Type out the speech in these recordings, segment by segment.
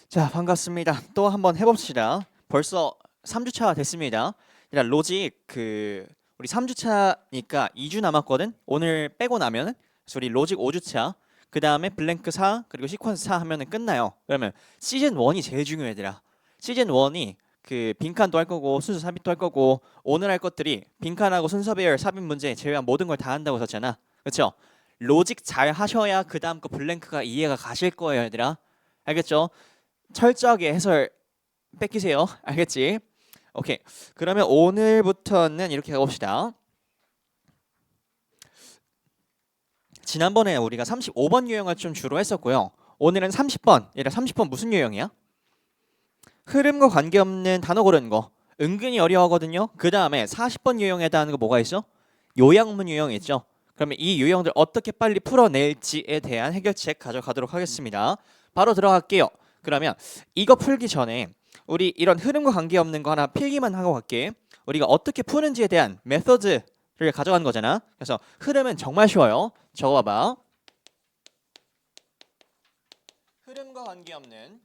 자, 반갑습니다. 또 한번 해봅시다. 벌써 3주차 됐습니다. 일단 로직 우리 3주차니까 2주 남았거든. 오늘 빼고 나면은 그래서 우리 로직 5주차. 그 다음에 블랭크 4 그리고 시퀀스 4 하면은 끝나요. 그러면 시즌 1이 제일 중요해 얘들아. 시즌 1이 그 빈칸도 할 거고 순서 삽입도 할 거고 오늘 할 것들이 빈칸하고 순서 배열 삽입 문제 제외한 모든 걸 다 한다고 했잖아. 그렇죠? 로직 잘 하셔야 그 다음 거 블랭크가 이해가 가실 거예요 얘들아. 알겠죠? 철저하게 해설 뺏기세요. 알겠지? 오케이. 그러면 오늘부터는 이렇게 가봅시다. 지난번에 우리가 35번 유형을 좀 주로 했었고요. 오늘은 30번. 얘들아 30번 무슨 유형이야? 흐름과 관계없는 단어 고르는 거. 은근히 어려워하거든요. 그 다음에 40번 유형에 해당하는 거 뭐가 있어? 요약문 유형이 있죠. 그러면 이 유형들 어떻게 빨리 풀어낼지에 대한 해결책 가져가도록 하겠습니다. 바로 들어갈게요. 그러면 이거 풀기 전에 우리 이런 흐름과 관계없는 거 하나 필기만 하고 갈게. 우리가 어떻게 푸는지에 대한 메서드를 가져간 거잖아. 그래서 흐름은 정말 쉬워요. 적어봐봐. 흐름과 관계없는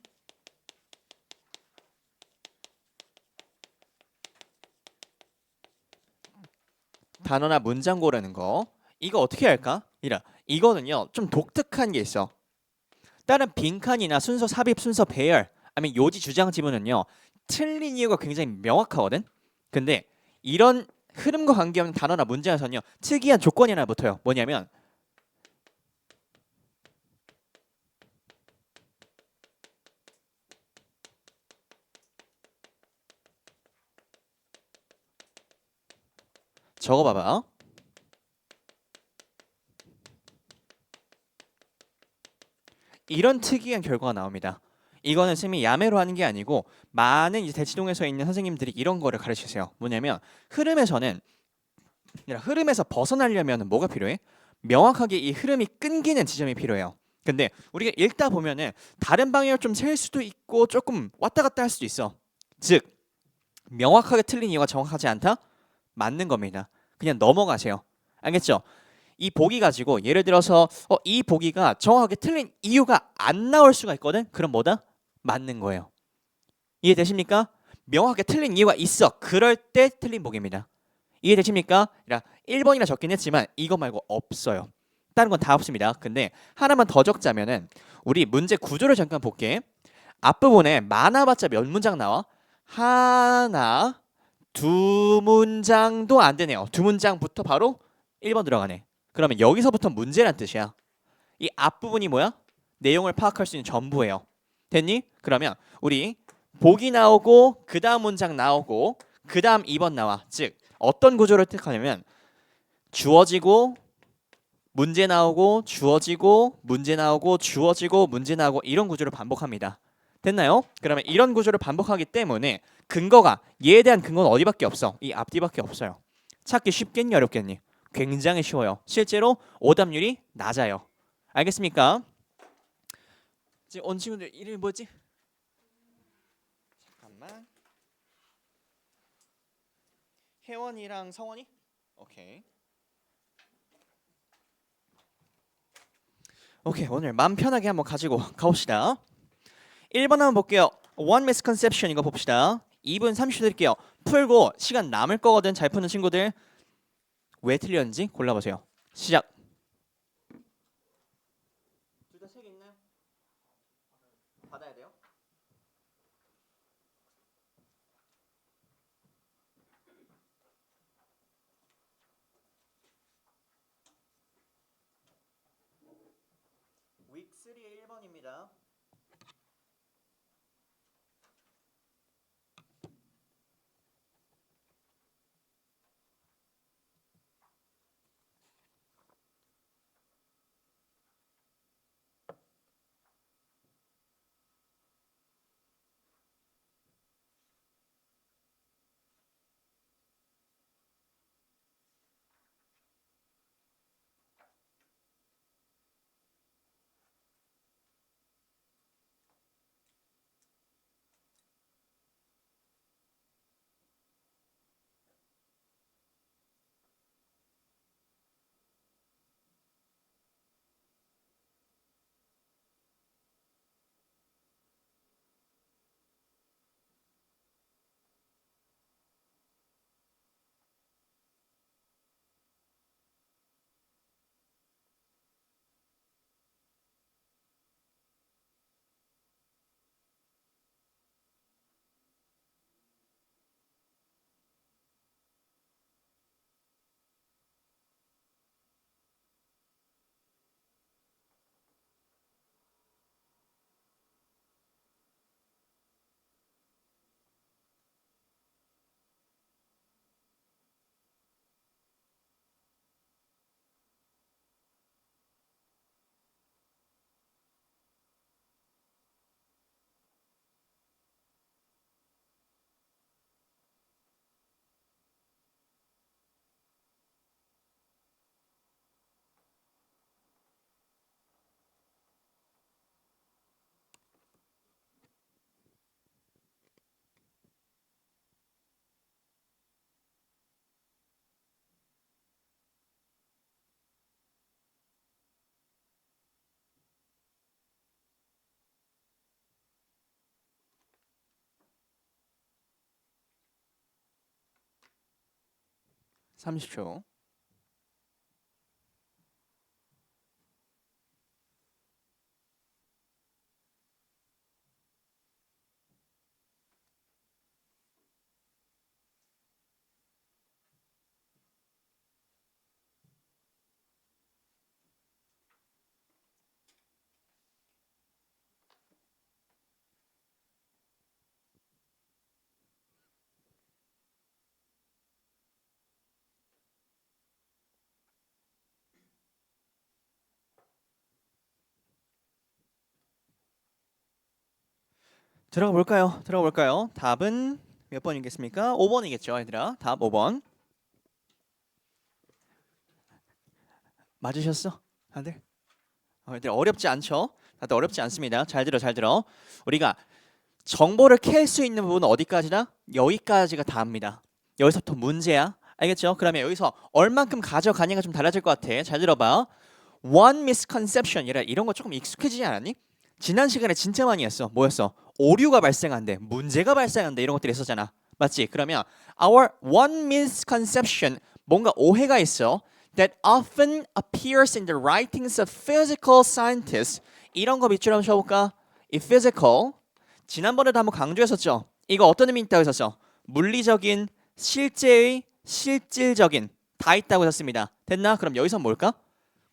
단어나 문장 고르는 거. 이거 어떻게 할까? 이거는요 좀 독특한 게 있어. 다른 빈칸이나 순서 삽입, 순서 배열, 아니면 요지 주장 지문은요 틀린 이유가 굉장히 명확하거든. 근데 이런 흐름과 관계없는 단어나 문장에서는요 특이한 조건이 하나 붙어요. 뭐냐면 적어봐봐. 이런 특이한 결과가 나옵니다. 이거는 쌤이 야매로 하는 게 아니고 많은 이제 대치동에서 있는 선생님들이 이런 거를 가르치세요. 뭐냐면 흐름에서 벗어나려면 뭐가 필요해? 명확하게 이 흐름이 끊기는 지점이 필요해요. 근데 우리가 읽다 보면은 다른 방향을 좀 셀 수도 있고 조금 왔다 갔다 할 수도 있어. 즉 명확하게 틀린 이유가 정확하지 않다? 맞는 겁니다. 그냥 넘어가세요. 알겠죠? 이 보기 가지고 예를 들어서 이 보기가 정확하게 틀린 이유가 안 나올 수가 있거든. 그럼 뭐다? 맞는 거예요. 이해되십니까? 명확하게 틀린 이유가 있어. 그럴 때 틀린 보기입니다. 이해되십니까? 1번이나 적긴 했지만 이거 말고 없어요. 다른 건 다 없습니다. 근데 하나만 더 적자면은 우리 문제 구조를 잠깐 볼게. 앞부분에 많아봤자 몇 문장 나와? 하나, 두 문장도 안 되네요. 두 문장부터 바로 1번 들어가네. 그러면 여기서부터 문제란 뜻이야. 이 앞부분이 뭐야? 내용을 파악할 수 있는 전부예요. 됐니? 그러면 우리 보기 나오고 그 다음 문장 나오고 그 다음 2번 나와. 즉 어떤 구조를 택하냐면 주어지고 문제 나오고 주어지고 문제 나오고 주어지고 문제 나오고 이런 구조를 반복합니다. 됐나요? 그러면 이런 구조를 반복하기 때문에 근거가 얘에 대한 근거는 어디밖에 없어. 이 앞뒤밖에 없어요. 찾기 쉽겠니 어렵겠니? 굉장히 쉬워요. 실제로 오답률이 낮아요. 알겠습니까? 지금 온 친구들 이름이 뭐지? 잠깐만. 혜원이랑 성원이? 오케이. 오케이, 오늘 마음 편하게 한번 가지고 가봅시다. 1번 한번 볼게요. One misconception 이거 봅시다. 2분 30초 드릴게요. 풀고 시간 남을 거거든. 잘 푸는 친구들 왜 틀렸는지 골라보세요. 시작. 둘 다 책 있나요? 받아야 돼요? 윅3의 1번입니다. 30초. 들어가 볼까요? 들어가 볼까요? 답은 몇 번이겠습니까? 5번이겠죠, 얘들아. 답 5번. 맞으셨어? 다들? 얘들 어렵지 않죠? 다들 어렵지 않습니다. 잘 들어, 잘 들어. 우리가 정보를 캘 수 있는 부분은 어디까지나? 여기까지가 다입니다. 여기서부터 문제야. 알겠죠? 그러면 여기서 얼만큼 가져가냐가 좀 달라질 것 같아. 잘 들어봐. One misconception 이런 거 조금 익숙해지지 않았니? 지난 시간에 진짜 많이 했어. 뭐였어? 오류가 발생한대, 문제가 발생한대, 이런 것들이 있었잖아. 맞지? 그러면 our one misconception, 뭔가 오해가 있어, that often appears in the writings of physical scientists. 이런 거 밑줄 한번 쳐볼까? 이 physical, 지난번에도 한번 강조했었죠. 이거 어떤 의미 있다고 했었어? 물리적인, 실제의, 실질적인 다 있다고 했습니다. 됐나? 그럼 여기서 뭘까?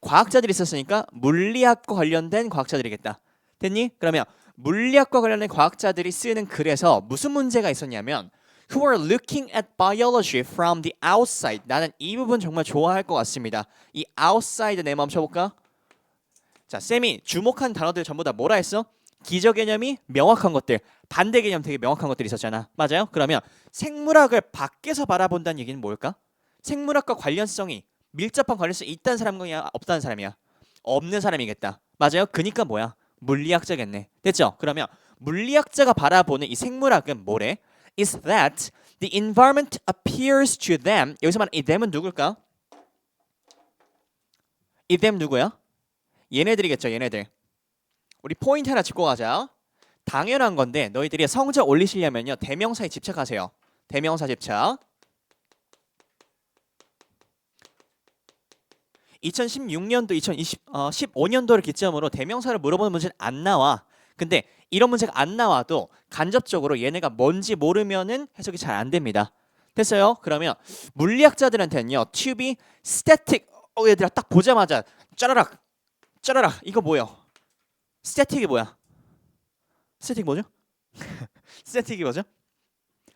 과학자들이 있었으니까 물리학과 관련된 과학자들이겠다. 됐니? 그러면 물리학과 관련된 과학자들이 쓰는 글에서 무슨 문제가 있었냐면 who are looking at biology from the outside. 나는 이 부분 정말 좋아할 것 같습니다. 이 outside 내 멈춰볼까? 자, 쌤이 주목한 단어들 전부 다 뭐라 했어? 기저 개념이 명확한 것들, 반대 개념 되게 명확한 것들이 있었잖아. 맞아요? 그러면 생물학을 밖에서 바라본다는 얘기는 뭘까? 생물학과 관련성이 밀접한 관련성이 있다는 사람이야, 없다는 사람이야? 없는 사람이겠다. 맞아요? 그니까 뭐야? 물리학자겠네. 됐죠? 그러면 물리학자가 바라보는 이 생물학은 뭐래? Is that the environment appears to them. 여기서 말하는 이 them은 누굴까? 이 them 누구야? 얘네들이겠죠. 얘네들. 우리 포인트 하나 짚고 가자. 당연한 건데 너희들이 성적 올리시려면요, 대명사에 집착하세요. 대명사 집착. 2016년도, 2015년도를 기점으로 대명사를 물어보는 문제는 안 나와. 근데 이런 문제가 안 나와도 간접적으로 얘네가 뭔지 모르면은 해석이 잘 안 됩니다. 됐어요? 그러면 물리학자들한테는요, to be static. 얘들아 딱 보자마자 짜라락 짜라락, 이거 뭐예요? 스태틱이 뭐야? 스태틱 뭐죠? 스태틱이 뭐죠?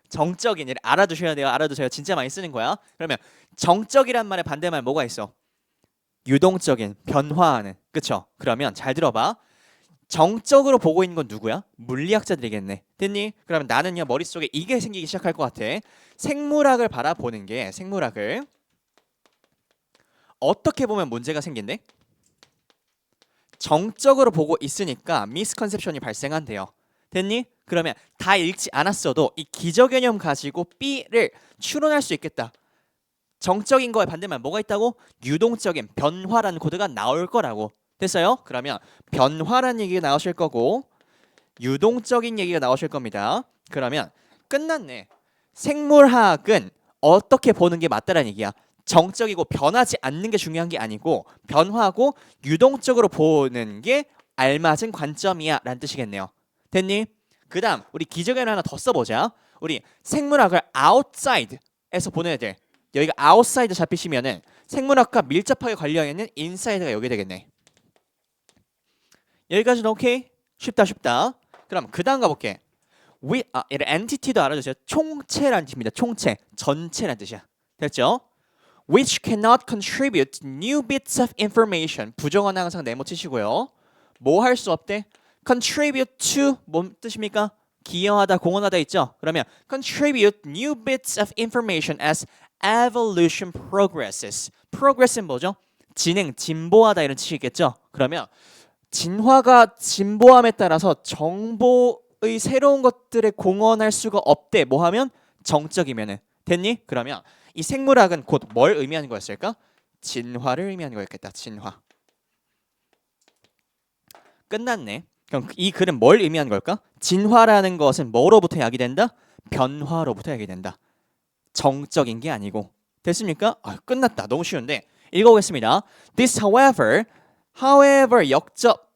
정적인. 일 알아두셔야 돼요. 알아두세요. 진짜 많이 쓰는 거야. 그러면 정적이란 말의 반대말 뭐가 있어? 유동적인, 변화하는. 그쵸? 그러면 잘 들어봐. 정적으로 보고 있는 건 누구야? 물리학자들이겠네. 됐니? 그러면 나는요, 머릿속에 이게 생기기 시작할 것 같아. 생물학을 바라보는 게, 생물학을 어떻게 보면 문제가 생긴대? 정적으로 보고 있으니까 미스컨셉션이 발생한대요. 됐니? 그러면 다 읽지 않았어도 이 기저개념 가지고 B를 추론할 수 있겠다. 정적인 거에 반대말 뭐가 있다고? 유동적인, 변화라는 코드가 나올 거라고. 됐어요? 그러면 변화라는 얘기가 나오실 거고 유동적인 얘기가 나오실 겁니다. 그러면 끝났네. 생물학은 어떻게 보는 게 맞다라는 얘기야. 정적이고 변하지 않는 게 중요한 게 아니고 변화하고 유동적으로 보는 게 알맞은 관점이야 라는 뜻이겠네요. 됐니? 그 다음 우리 기저개념 하나 더 써보자. 우리 생물학을 outside에서 보는 애들, 여기가 outside 잡히시면은 생물학과 밀접하게 관련있는 inside가 여기 되겠네. 여기까지는 오케이? 쉽다 쉽다. 그럼 그 다음 가볼게. 이런 entity도 알아주세요. 총체라는 뜻입니다. 총체, 전체라는 뜻이야. 됐죠? Which cannot contribute new bits of information. 부정어는 항상 네모치시고요. 뭐 할 수 없대? Contribute to 뭔 뜻입니까? 기여하다, 공헌하다 있죠? 그러면 contribute new bits of information as evolution progresses. progress는 뭐죠? 진행, 진보하다 이런 뜻이겠죠? 그러면 진화가 진보함에 따라서 정보의 새로운 것들에 공헌할 수가 없대. 뭐 하면? 정적이면은. 됐니? 그러면 이 생물학은 곧 뭘 의미하는 거였을까? 진화를 의미하는 거였겠다. 진화. 끝났네. 그럼 이 글은 뭘 의미하는 걸까? 진화라는 것은 뭐로부터 야기된다? 변화로부터 야기된다. 정적인 게 아니고. 됐습니까? 끝났다. 너무 쉬운데 읽어보겠습니다. This however 역접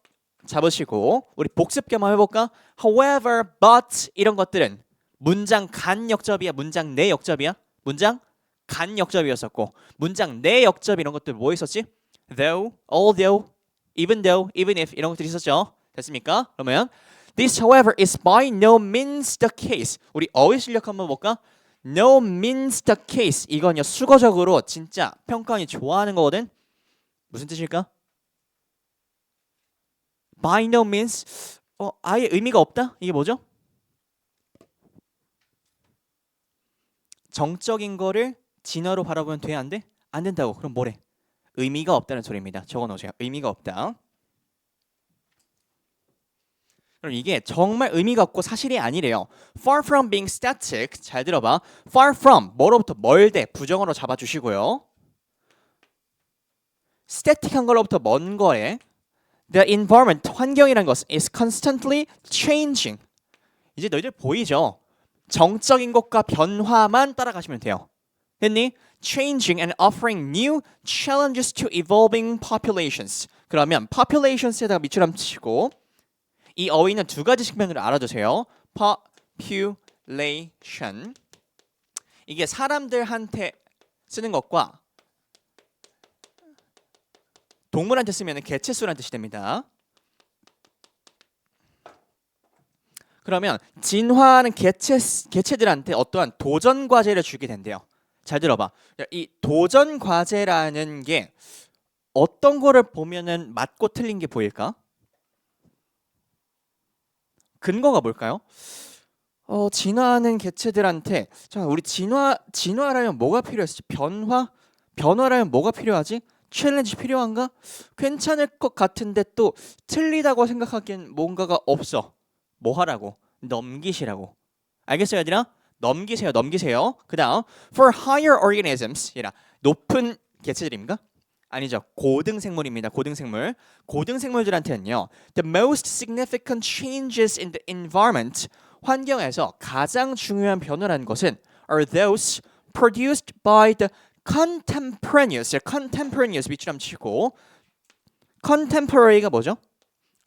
잡으시고 우리 복습 겸 한번 해볼까? However, but 이런 것들은 문장 간 역접이야? 문장 내 역접이야? 문장 간 역접이었었고 문장 내 역접 이런 것들 뭐 있었지? Though, although, even though, even if 이런 것들이 있었죠. 됐습니까? 그러면 This, however, is by no means the case. 우리 어휘 실력 한번 볼까? No means the case. 이건요 수거적으로 진짜 평가원이 좋아하는 거거든. 무슨 뜻일까? By no means 아예 의미가 없다? 이게 뭐죠? 정적인 거를 진화로 바라보면 돼? 안 돼? 안 된다고. 그럼 뭐래? 의미가 없다는 소리입니다. 적어놓으세요. 의미가 없다. 그럼 이게 정말 의미가 없고 사실이 아니래요. Far from being static. 잘 들어봐. Far from 뭐로부터 멀대 부정어로 잡아주시고요. static한 걸로부터 먼 거에 The environment 환경이란 것은 is constantly changing. 이제 너희들 보이죠? 정적인 것과 변화만 따라가시면 돼요. 됐니? Changing and offering new challenges to evolving populations. 그러면 populations에다가 밑줄 치고 이 어휘는 두 가지 측면으로 알아두세요. population 이게 사람들한테 쓰는 것과 동물한테 쓰면 개체수라는 뜻이 됩니다. 그러면 진화하는 개체들한테 어떠한 도전 과제를 주게 된대요. 잘 들어봐. 이 도전 과제라는 게 어떤 거를 보면은 맞고 틀린 게 보일까? 근거가 뭘까요? 진화하는 개체들한테 자 우리 진화라면 뭐가 필요했지? 변화라면 뭐가 필요하지? 챌린지 필요한가? 괜찮을 것 같은데 또 틀리다고 생각하기엔 뭔가가 없어. 뭐 하라고? 넘기시라고. 알겠어요, 얘들아? 넘기세요. 그 다음 For higher organisms 이라 높은 개체들입니까? 아니죠. 고등생물입니다. 고등생물들한테는요 The most significant changes in the environment 환경에서 가장 중요한 변화라는 것은 are those produced by the contemporaneous 밑줄 한번 치고 contemporary가 뭐죠?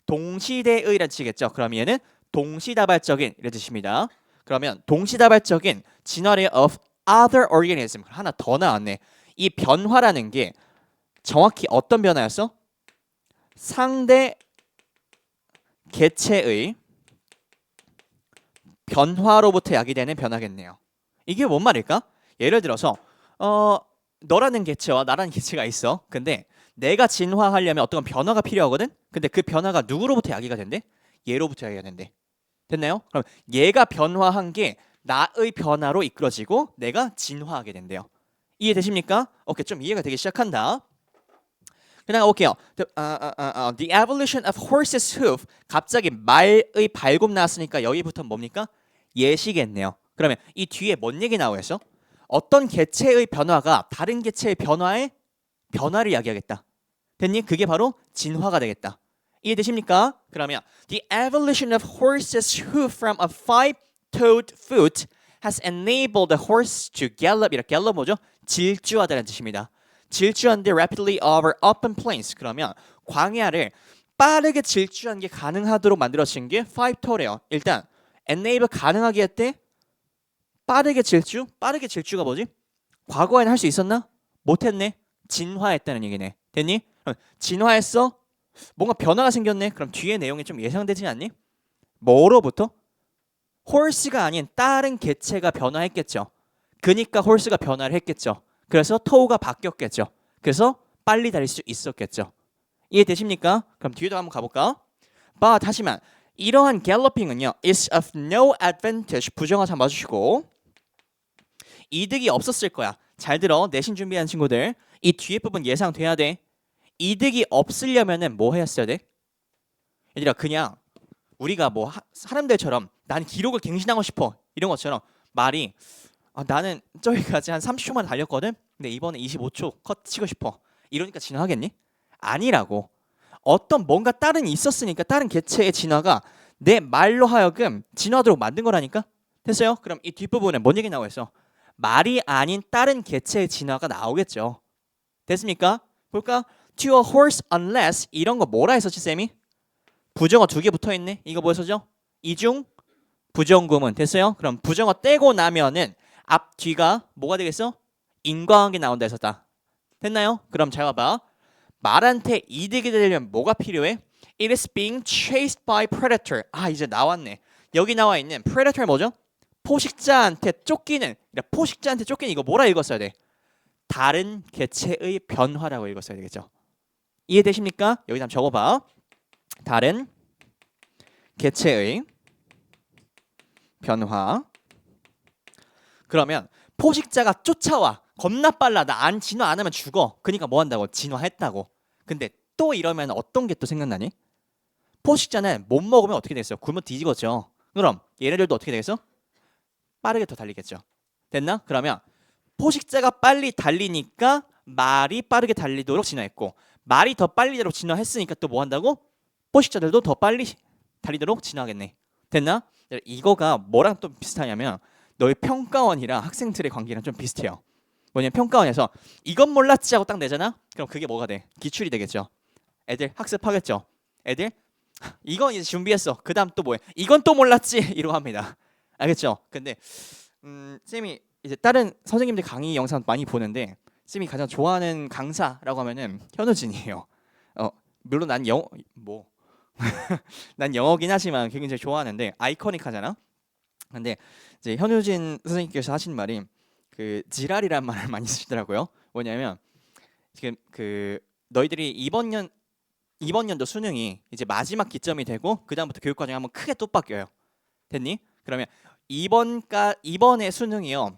동시대의란 뜻이겠죠. 그럼 얘는 동시다발적인 이런 뜻입니다. 그러면 동시다발적인 진화의 of other organism 하나 더 나왔네. 이 변화라는 게 정확히 어떤 변화였어? 상대 개체의 변화로부터 야기되는 변화겠네요. 이게 뭔 말일까? 예를 들어서 너라는 개체와 나라는 개체가 있어. 근데 내가 진화하려면 어떤 변화가 필요하거든? 근데 그 변화가 누구로부터 야기가 된대? 얘로부터 야기가 된대. 됐나요? 그럼 얘가 변화한 게 나의 변화로 이끌어지고 내가 진화하게 된대요. 이해되십니까? 오케이, 좀 이해가 되기 시작한다. 그다음 올게요. The evolution of horse's hoof. 갑자기 말의 발굽 나왔으니까 여기부터 뭡니까? 예시겠네요. 그러면 이 뒤에 뭔 얘기 나오겠어? 어떤 개체의 변화가 다른 개체의 변화를 이야기하겠다. 됐니? 그게 바로 진화가 되겠다. 이해되십니까? 그러면 The evolution of horse's hoof from a five-toed foot has enabled the horse to gallop. 이렇게 gallop 뭐죠? 질주하다는 뜻입니다. 질주하는데 rapidly over open plains. 그러면 광야를 빠르게 질주하는 게 가능하도록 만들어진 게 five-toed예요. 일단 enable 가능하게 했대. 빠르게 질주가 뭐지? 과거에는 할 수 있었나? 못했네. 진화했다는 얘기네. 됐니? 진화했어? 뭔가 변화가 생겼네. 그럼 뒤에 내용이 좀 예상되지 않니? 뭐로부터? 홀스가 아닌 다른 개체가 변화했겠죠. 그니까 홀스가 변화를 했겠죠. 그래서 토우가 바뀌었겠죠. 그래서 빨리 달릴 수 있었겠죠. 이해되십니까? 그럼 뒤에도 한번 가볼까? But 하지만 이러한 갤러핑은요 is of no advantage. 부정어 잡아주시고 이득이 없었을 거야. 잘 들어. 내신 준비한 친구들. 이 뒤에 부분 예상돼야 돼. 이득이 없으려면은 뭐 했어야 돼? 얘들아 그냥 우리가 뭐 사람들처럼 난 기록을 갱신하고 싶어 이런 것처럼 말이 나는 저기까지 한 30초만 달렸거든. 근데 이번에 25초 컷 치고 싶어. 이러니까 진화하겠니? 아니라고. 어떤 뭔가 다른 있었으니까 다른 개체의 진화가 내 말로 하여금 진화하도록 만든 거라니까. 됐어요? 그럼 이 뒷부분에 뭔 얘기 나오고 있어? 말이 아닌 다른 개체의 진화가 나오겠죠. 됐습니까? 볼까? To a horse unless 이런 거 뭐라 했었지 쌤이? 부정어 2개 붙어있네. 이거 뭐였었죠? 이중 부정구문 됐어요? 그럼 부정어 떼고 나면은 앞 뒤가 뭐가 되겠어? 인과관계 나온다 했었다. 됐나요? 그럼 잘 봐봐. 말한테 이득이 되려면 뭐가 필요해? It is being chased by predator. 아 이제 나왔네. 여기 나와 있는 predator 뭐죠? 포식자한테 쫓기는. 포식자한테 쫓기는 이거 뭐라 읽었어야 돼? 다른 개체의 변화라고 읽었어야 되겠죠. 이해되십니까? 여기 한번 적어봐. 다른 개체의 변화. 그러면 포식자가 쫓아와. 겁나 빨라. 나 안 진화 안 하면 죽어. 그러니까 뭐 한다고? 진화했다고. 근데 또 이러면 어떤 게 또 생각나니? 포식자는 못 먹으면 어떻게 되겠어요? 굶어 뒤지겠죠. 그럼 얘네들도 어떻게 되겠어? 빠르게 더 달리겠죠. 됐나? 그러면 포식자가 빨리 달리니까 말이 빠르게 달리도록 진화했고 말이 더 빨리도록 진화했으니까 또 뭐 한다고? 포식자들도 더 빨리 달리도록 진화하겠네. 됐나? 이거가 뭐랑 또 비슷하냐면 너희 평가원이랑 학생들의 관계랑 좀 비슷해요. 뭐냐면 평가원에서 이건 몰랐지 하고 딱 내잖아? 그럼 그게 뭐가 돼? 기출이 되겠죠. 애들 학습하겠죠. 애들 이건 이제 준비했어. 그 다음 또 뭐해? 이건 또 몰랐지 이러고 합니다. 알겠죠? 근데 쌤이 이제 다른 선생님들 강의 영상 많이 보는데 쌤이 가장 좋아하는 강사라고 하면은 현우진이에요. 물론 난 영어 난 영어긴 하지만 굉장히 좋아하는데 아이코닉하잖아. 근데 이제 현우진 선생님께서 하신 말이 그 지랄이란 말을 많이 쓰시더라고요. 뭐냐면 지금 그 너희들이 이번 연도 수능이 이제 마지막 기점이 되고 그 다음부터 교육 과정이 한번 크게 또 바뀌어요. 됐니? 그러면 이번의 수능이요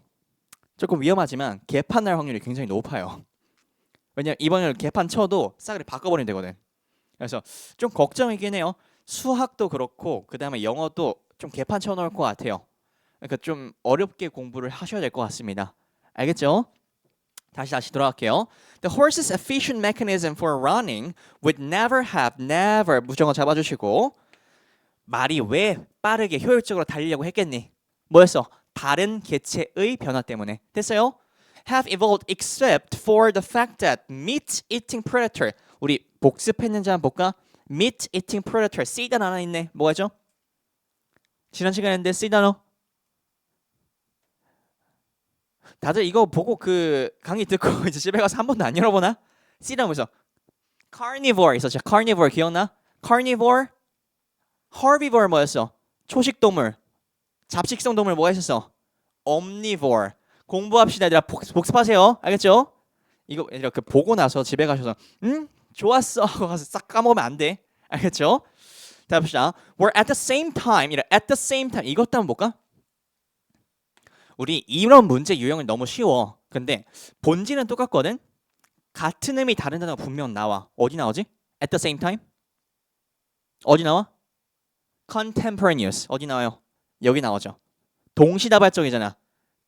조금 위험하지만 개판날 확률이 굉장히 높아요. 왜냐면 이번에 개판 쳐도 싸그리 바꿔버리면 되거든. 그래서 좀 걱정이긴 해요. 수학도 그렇고 그 다음에 영어도 좀 개판 쳐놓을 것 같아요. 그러니까 좀 어렵게 공부를 하셔야 될 것 같습니다. 알겠죠? 다시 돌아갈게요. The horse's efficient mechanism for running would never 무정어 잡아주시고 말이 왜 빠르게 효율적으로 달리려고 했겠니? 뭐였어? 다른 개체의 변화 때문에. 됐어요? Have evolved except for the fact that meat-eating predator. 우리 복습했는지 한번 볼까? meat-eating predator. C 단어 하나 있네. 뭐죠? 지난 시간에 했는데 C 단어. 다들 이거 보고 그 강의 듣고 이제 집에 가서 한 번도 안 열어보나? C 단어에서 carnivore 있었죠. carnivore 기억나? carnivore, herbivore 뭐였어? 초식동물. 잡식성 동물 뭐 했었어? omnivore. 공부합시다. 얘들아 복습하세요. 알겠죠? 이거 얘들아 그 보고 나서 집에 가셔서 좋았어 하고 가서 싹 까먹으면 안 돼. 알겠죠? 자 봅시다. We're at the same time. at the same time. 이것도 한번 볼까? 우리 이런 문제 유형은 너무 쉬워. 근데 본질은 똑같거든. 같은 의미 다른 단어가 분명 나와. 어디 나오지? At the same time. 어디 나와? Contemporaneous. 어디 나와요? 여기 나오죠. 동시다발적이잖아.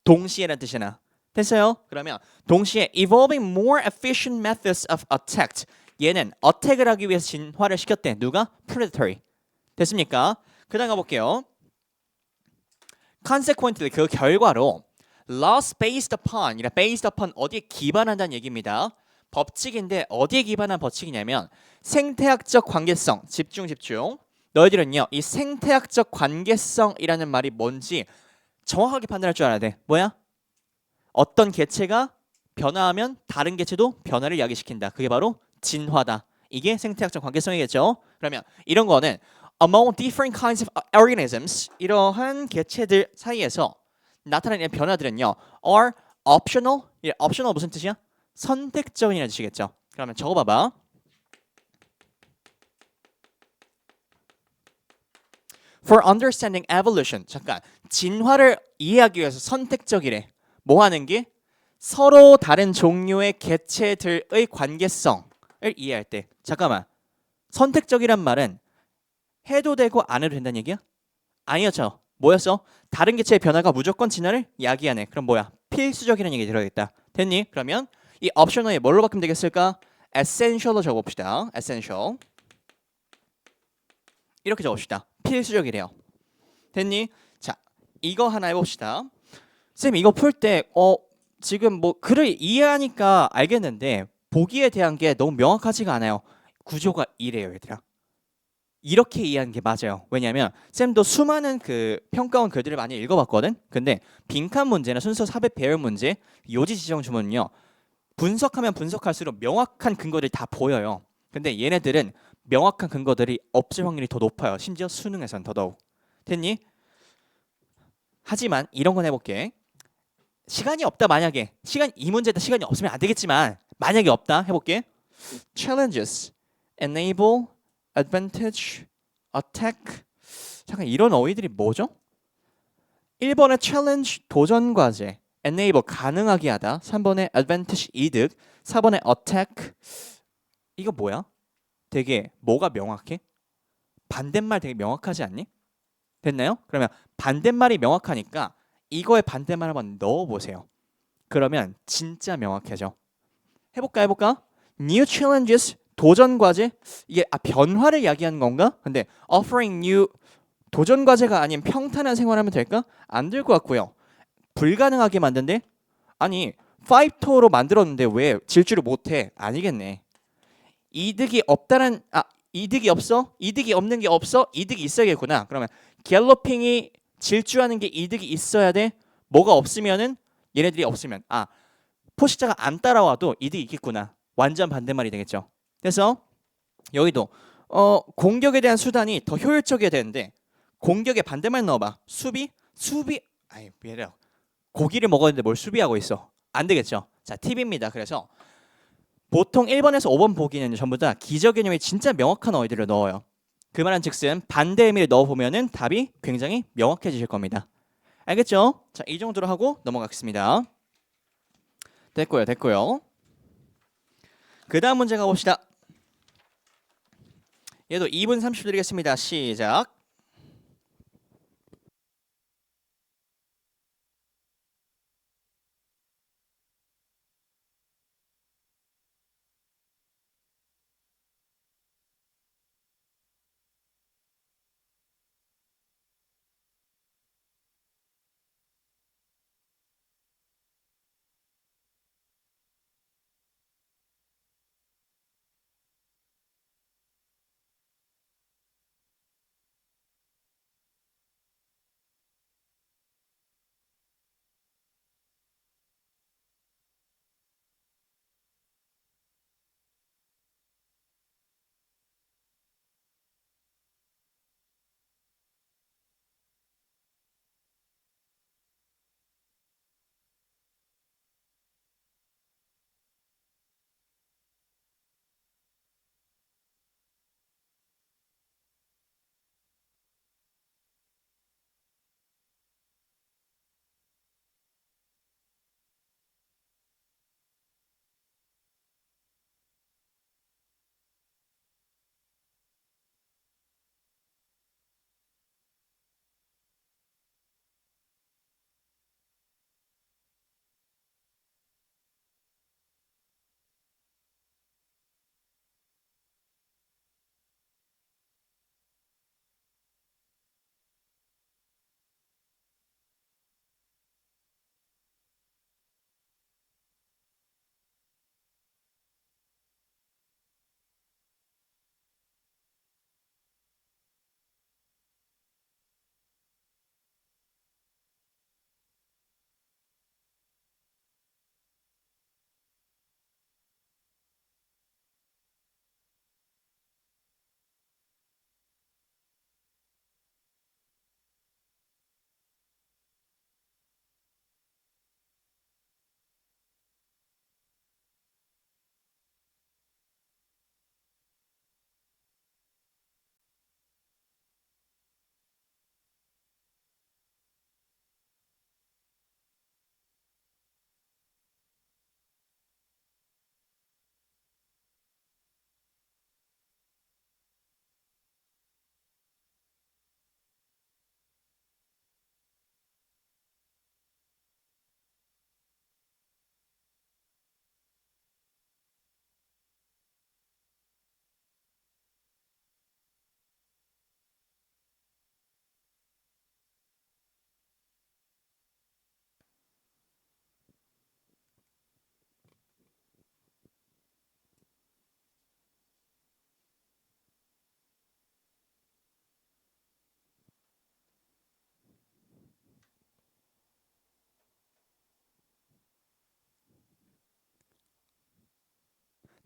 동시에라는 뜻이잖아. 됐어요? 그러면 동시에 evolving more efficient methods of attack. 얘는 어택을 하기 위해서 진화를 시켰대. 누가? predatory. 됐습니까? 그 다음 가볼게요. consequently 그 결과로 laws based upon based upon 어디에 기반한다는 얘기입니다. 법칙인데 어디에 기반한 법칙이냐면 생태학적 관계성. 집중. 너희들은요 이 생태학적 관계성이라는 말이 뭔지 정확하게 판단할 줄 알아야 돼. 뭐야? 어떤 개체가 변화하면 다른 개체도 변화를 야기시킨다. 그게 바로 진화다. 이게 생태학적 관계성이겠죠. 그러면 이런 거는 among different kinds of organisms 이러한 개체들 사이에서 나타나는 변화들은요 are optional. optional 무슨 뜻이야? 선택적이라는 뜻이겠죠. 그러면 적어봐봐. For understanding evolution. 잠깐. 진화를 이해하기 위해서 선택적이래. 뭐 하는 게? 서로 다른 종류의 개체들의 관계성을 이해할 때. 잠깐만. 선택적이란 말은 해도 되고 안 해도 된다는 얘기야? 아니었죠. 뭐였어? 다른 개체의 변화가 무조건 진화를 야기하네. 그럼 뭐야? 필수적이라는 얘기 들어야겠다. 됐니? 그러면 이 옵셔널에 뭘로 바꾸면 되겠을까? essential로 적어봅시다. essential. 이렇게 적읍시다. 필수적이래요. 됐니? 자, 이거 하나 해봅시다. 쌤 이거 풀 때 지금 뭐 글을 이해하니까 알겠는데 보기에 대한 게 너무 명확하지가 않아요. 구조가 이래요, 얘들아. 이렇게 이해하는 게 맞아요. 왜냐하면 쌤도 수많은 그 평가원 글들을 많이 읽어봤거든. 근데 빈칸 문제나 순서 삽입 배열 문제, 요지 지정 주문은요. 분석하면 분석할수록 명확한 근거들이 다 보여요. 근데 얘네들은 명확한 근거들이 없을 확률이 더 높아요. 심지어 수능에선 더더욱. 됐니? 하지만 이런 건 해볼게. 시간이 없다 만약에 시간 이 문제다 시간이 없으면 안 되겠지만 만약에 없다 해볼게. Challenges, enable, advantage, attack. 잠깐 이런 어휘들이 뭐죠? 1번에 challenge 도전 과제, enable 가능하게 하다, 3번에 advantage 이득, 4번에 attack 이거 뭐야? 되게 뭐가 명확해? 반대말 되게 명확하지 않니? 됐나요? 그러면 반대말이 명확하니까 이거의 반대말 한번 넣어보세요. 그러면 진짜 명확해져. 해볼까? New challenges 도전 과제 이게 변화를 이야기하는 건가? 근데 offering new 도전 과제가 아닌 평탄한 생활하면 될까? 안 될 것 같고요. 불가능하게 만든데 아니 5토로 만들었는데 왜 질주를 못해? 아니겠네. 이득이 없다는 이득이 없어? 이득이 없는 게 없어? 이득이 있어야겠구나. 그러면 갤로핑이 질주하는 게 이득이 있어야 돼. 뭐가 없으면은 얘네들이 없으면 포식자가 안 따라와도 이득이 있겠구나. 완전 반대말이 되겠죠. 그래서 여기도 공격에 대한 수단이 더 효율적이어야 되는데 공격의 반대말 넣어봐. 수비 아니 얘들아 고기를 먹었는데 뭘 수비하고 있어. 안 되겠죠. 자 팁입니다. 그래서 보통 1번에서 5번 보기는 전부 다 기저 개념이 진짜 명확한 어휘들을 넣어요. 그 말은 즉슨 반대 의미를 넣어보면은 답이 굉장히 명확해지실 겁니다. 알겠죠? 자, 이 정도로 하고 넘어가겠습니다. 됐고요. 그 다음 문제 가봅시다. 얘도 2분 30초 드리겠습니다. 시작.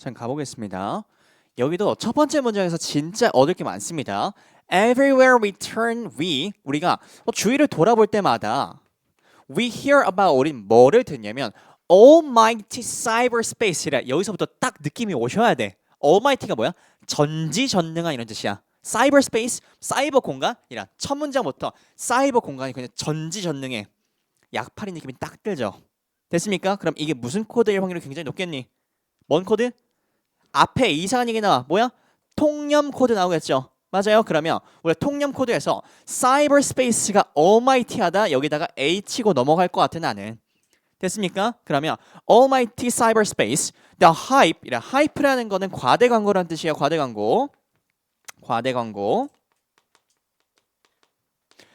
자, 가보겠습니다. 여기도 첫 번째 문장에서 진짜 얻을 게 많습니다. Everywhere we turn, 우리가 주위를 돌아볼 때마다 we hear about 우린 뭐를 듣냐면 almighty cyberspace라 여기서부터 딱 느낌이 오셔야 돼. almighty가 뭐야? 전지전능한 이런 뜻이야. cyberspace, 사이버 공간이란 첫 문장부터 사이버 공간이 그냥 전지전능해. 약팔인 느낌이 딱 들죠. 됐습니까? 그럼 이게 무슨 코드일 확률이 굉장히 높겠니? 뭔 코드? 앞에 이상한 얘기 나와. 뭐야? 통념 코드 나오겠죠. 맞아요. 그러면 우리 통념 코드에서 cyberspace가 almighty하다 여기다가 H고 넘어갈 것 같아 나는. 됐습니까? 그러면 almighty cyberspace, the hype라는 거는 과대 광고라는 뜻이에요. 과대 광고.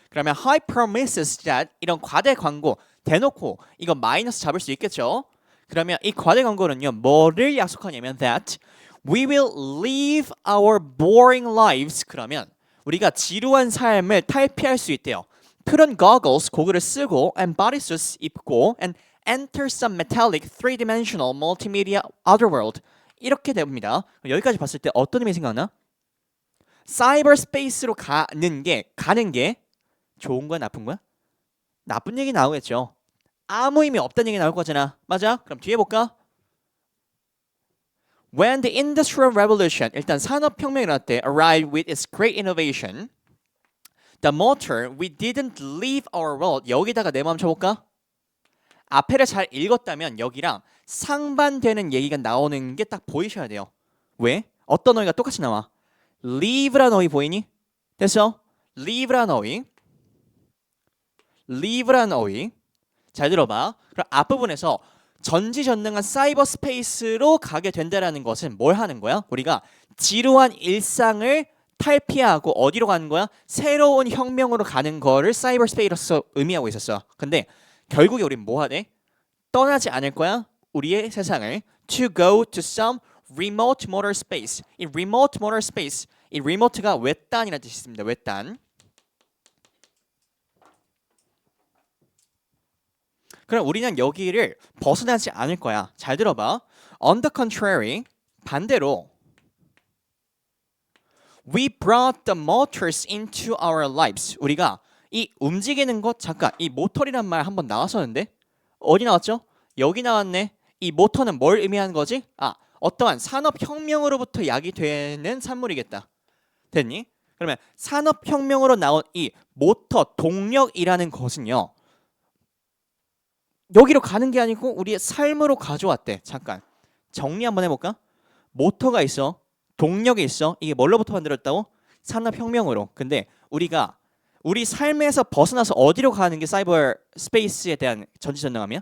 그러면 high promises that 이런 과대 광고 대놓고 이거 마이너스 잡을 수 있겠죠. 그러면 이 과대 광고는요 뭐를 약속하냐면 that we will live our boring lives. 그러면 우리가 지루한 삶을 탈피할 수 있대요. Put on goggles, 고글을 쓰고 and bodysuits 입고 and enter some metallic three-dimensional multimedia otherworld. 이렇게 됩니다. 여기까지 봤을 때 어떤 의미 생각나? 사이버스페이스로 가는 게 좋은 거야 나쁜 거야? 나쁜 얘기 나오겠죠. 아무 의미 없다는 얘기 나올 거잖아. 맞아? 그럼 뒤에 볼까? When the Industrial Revolution, 일단 산업혁명이 일어날 때 arrived with its great innovation, the motor, we didn't leave our world. 여기다가 내 마음 쳐볼까? 앞에를 잘 읽었다면 여기랑 상반되는 얘기가 나오는 게 딱 보이셔야 돼요. 왜? 어떤 어휘가 똑같이 나와? leave라는 어휘 보이니? 됐어? leave라는 어휘 잘 들어봐. 그럼 앞부분에서 전지전능한 사이버 스페이스로 가게 된다라는 것은 뭘 하는 거야? 우리가 지루한 일상을 탈피하고 어디로 가는 거야? 새로운 혁명으로 가는 거를 사이버 스페이스로 의미하고 있었어. 근데 결국에 우린 뭐 하대? 떠나지 않을 거야? 우리의 세상을 to go to some remote motor space. 이 remote motor space, 이 remote가 외딴이라는 뜻이 있습니다. 외딴. 그럼 우리는 여기를 벗어나지 않을 거야. 잘 들어봐. On the contrary, 반대로 we brought the motors into our lives. 우리가 이 움직이는 것 잠깐 이 모터리란 말 한번 나왔었는데 어디 나왔죠? 여기 나왔네. 이 모터는 뭘 의미하는 거지? 어떠한 산업혁명으로부터 야기되는 산물이겠다. 됐니? 그러면 산업혁명으로 나온 이 모터 동력이라는 것은요. 여기로 가는 게 아니고 우리의 삶으로 가져왔대. 잠깐 정리 한번 해볼까? 모터가 있어. 동력이 있어. 이게 뭘로부터 만들었다고? 산업혁명으로. 근데 우리가 우리 삶에서 벗어나서 어디로 가는 게 사이버 스페이스에 대한 전지전능함이야?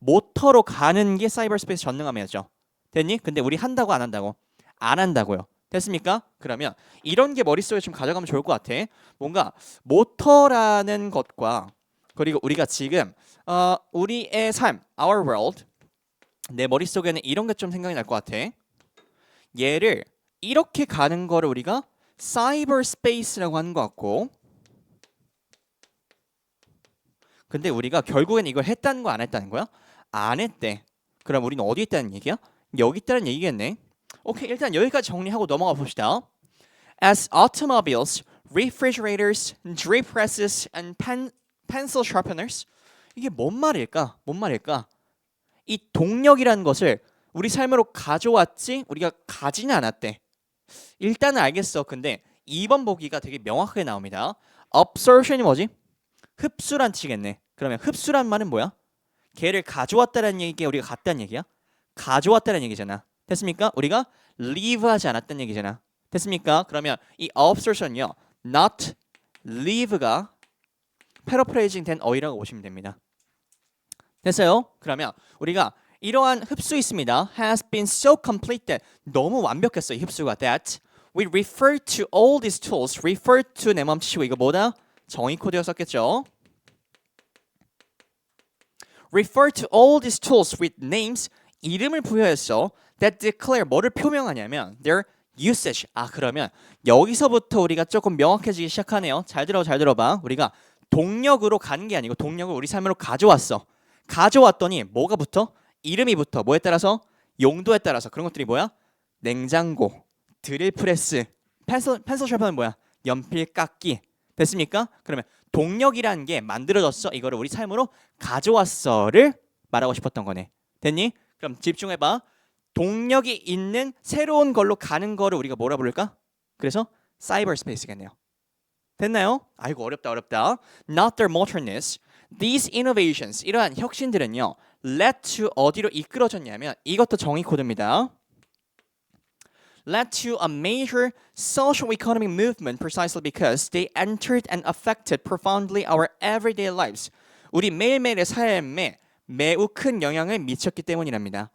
모터로 가는 게 사이버 스페이스 전능함이었죠. 됐니? 근데 우리 한다고 안 한다고? 안 한다고요. 됐습니까? 그러면 이런 게 머릿속에 좀 가져가면 좋을 것 같아. 뭔가 모터라는 것과 그리고 우리가 지금 우리의 삶, our world 내 머릿속에는 이런 게 좀 생각이 날 것 같아. 얘를 이렇게 가는 거를 우리가 사이버 스페이스라고 하는 것 같고 근데 우리가 결국엔 이걸 했다는 거 안 했다는 거야? 안 했대. 그럼 우리는 어디 있다는 얘기야? 여기 있다는 얘기겠네. 오케이, 일단 여기까지 정리하고 넘어가 봅시다. As automobiles, refrigerators, drip presses, and pencil sharpeners 이게 뭔 말일까? 이 동력이라는 것을 우리 삶으로 가져왔지 우리가 가지는 않았대. 일단은 알겠어. 근데 2번 보기가 되게 명확하게 나옵니다. absorption이 뭐지? 흡수란 뜻이겠네. 그러면 흡수란 말은 뭐야? 걔를 가져왔다는 얘기가 우리가 갔다는 얘기야? 가져왔다는 얘기잖아. 됐습니까? 우리가 leave하지 않았다는 얘기잖아. 됐습니까? 그러면 이 absorption이요. not leave가 패러프레이징 된 어휘라고 보시면 됩니다. 됐어요? 그러면 우리가 이러한 흡수 있습니다. has been so complete that 너무 완벽했어. 이 흡수가 that we refer to all these tools. refer to 내 맘 치시고 이거 뭐다? 정의 코드가 썼겠죠. refer to all these tools with names 이름을 부여했어. that declare 뭐를 표명하냐면 their usage. 그러면 여기서부터 우리가 조금 명확해지기 시작하네요. 잘 들어봐. 우리가 동력으로 가는 게 아니고 동력을 우리 삶으로 가져왔어. 가져왔더니 뭐가 붙어? 이름이 붙어. 뭐에 따라서? 용도에 따라서 그런 것들이 뭐야? 냉장고, 드릴 프레스, 펜슬 샤프는 뭐야? 연필 깎기. 됐습니까? 그러면 동력이라는 게 만들어졌어. 이거를 우리 삶으로 가져왔어를 말하고 싶었던 거네. 됐니? 그럼 집중해봐. 동력이 있는 새로운 걸로 가는 거를 우리가 뭐라 부를까? 그래서 사이버 스페이스겠네요. 됐나요? 아이고 어렵다. Not their motorness. These innovations, 이러한 혁신들은요, led to 어디로 이끌어졌냐면 이것도 정의 코드입니다. led to a major social economic movement precisely because they entered and affected profoundly our everyday lives. 우리 매일매일의 삶에 매우 큰 영향을 미쳤기 때문이랍니다.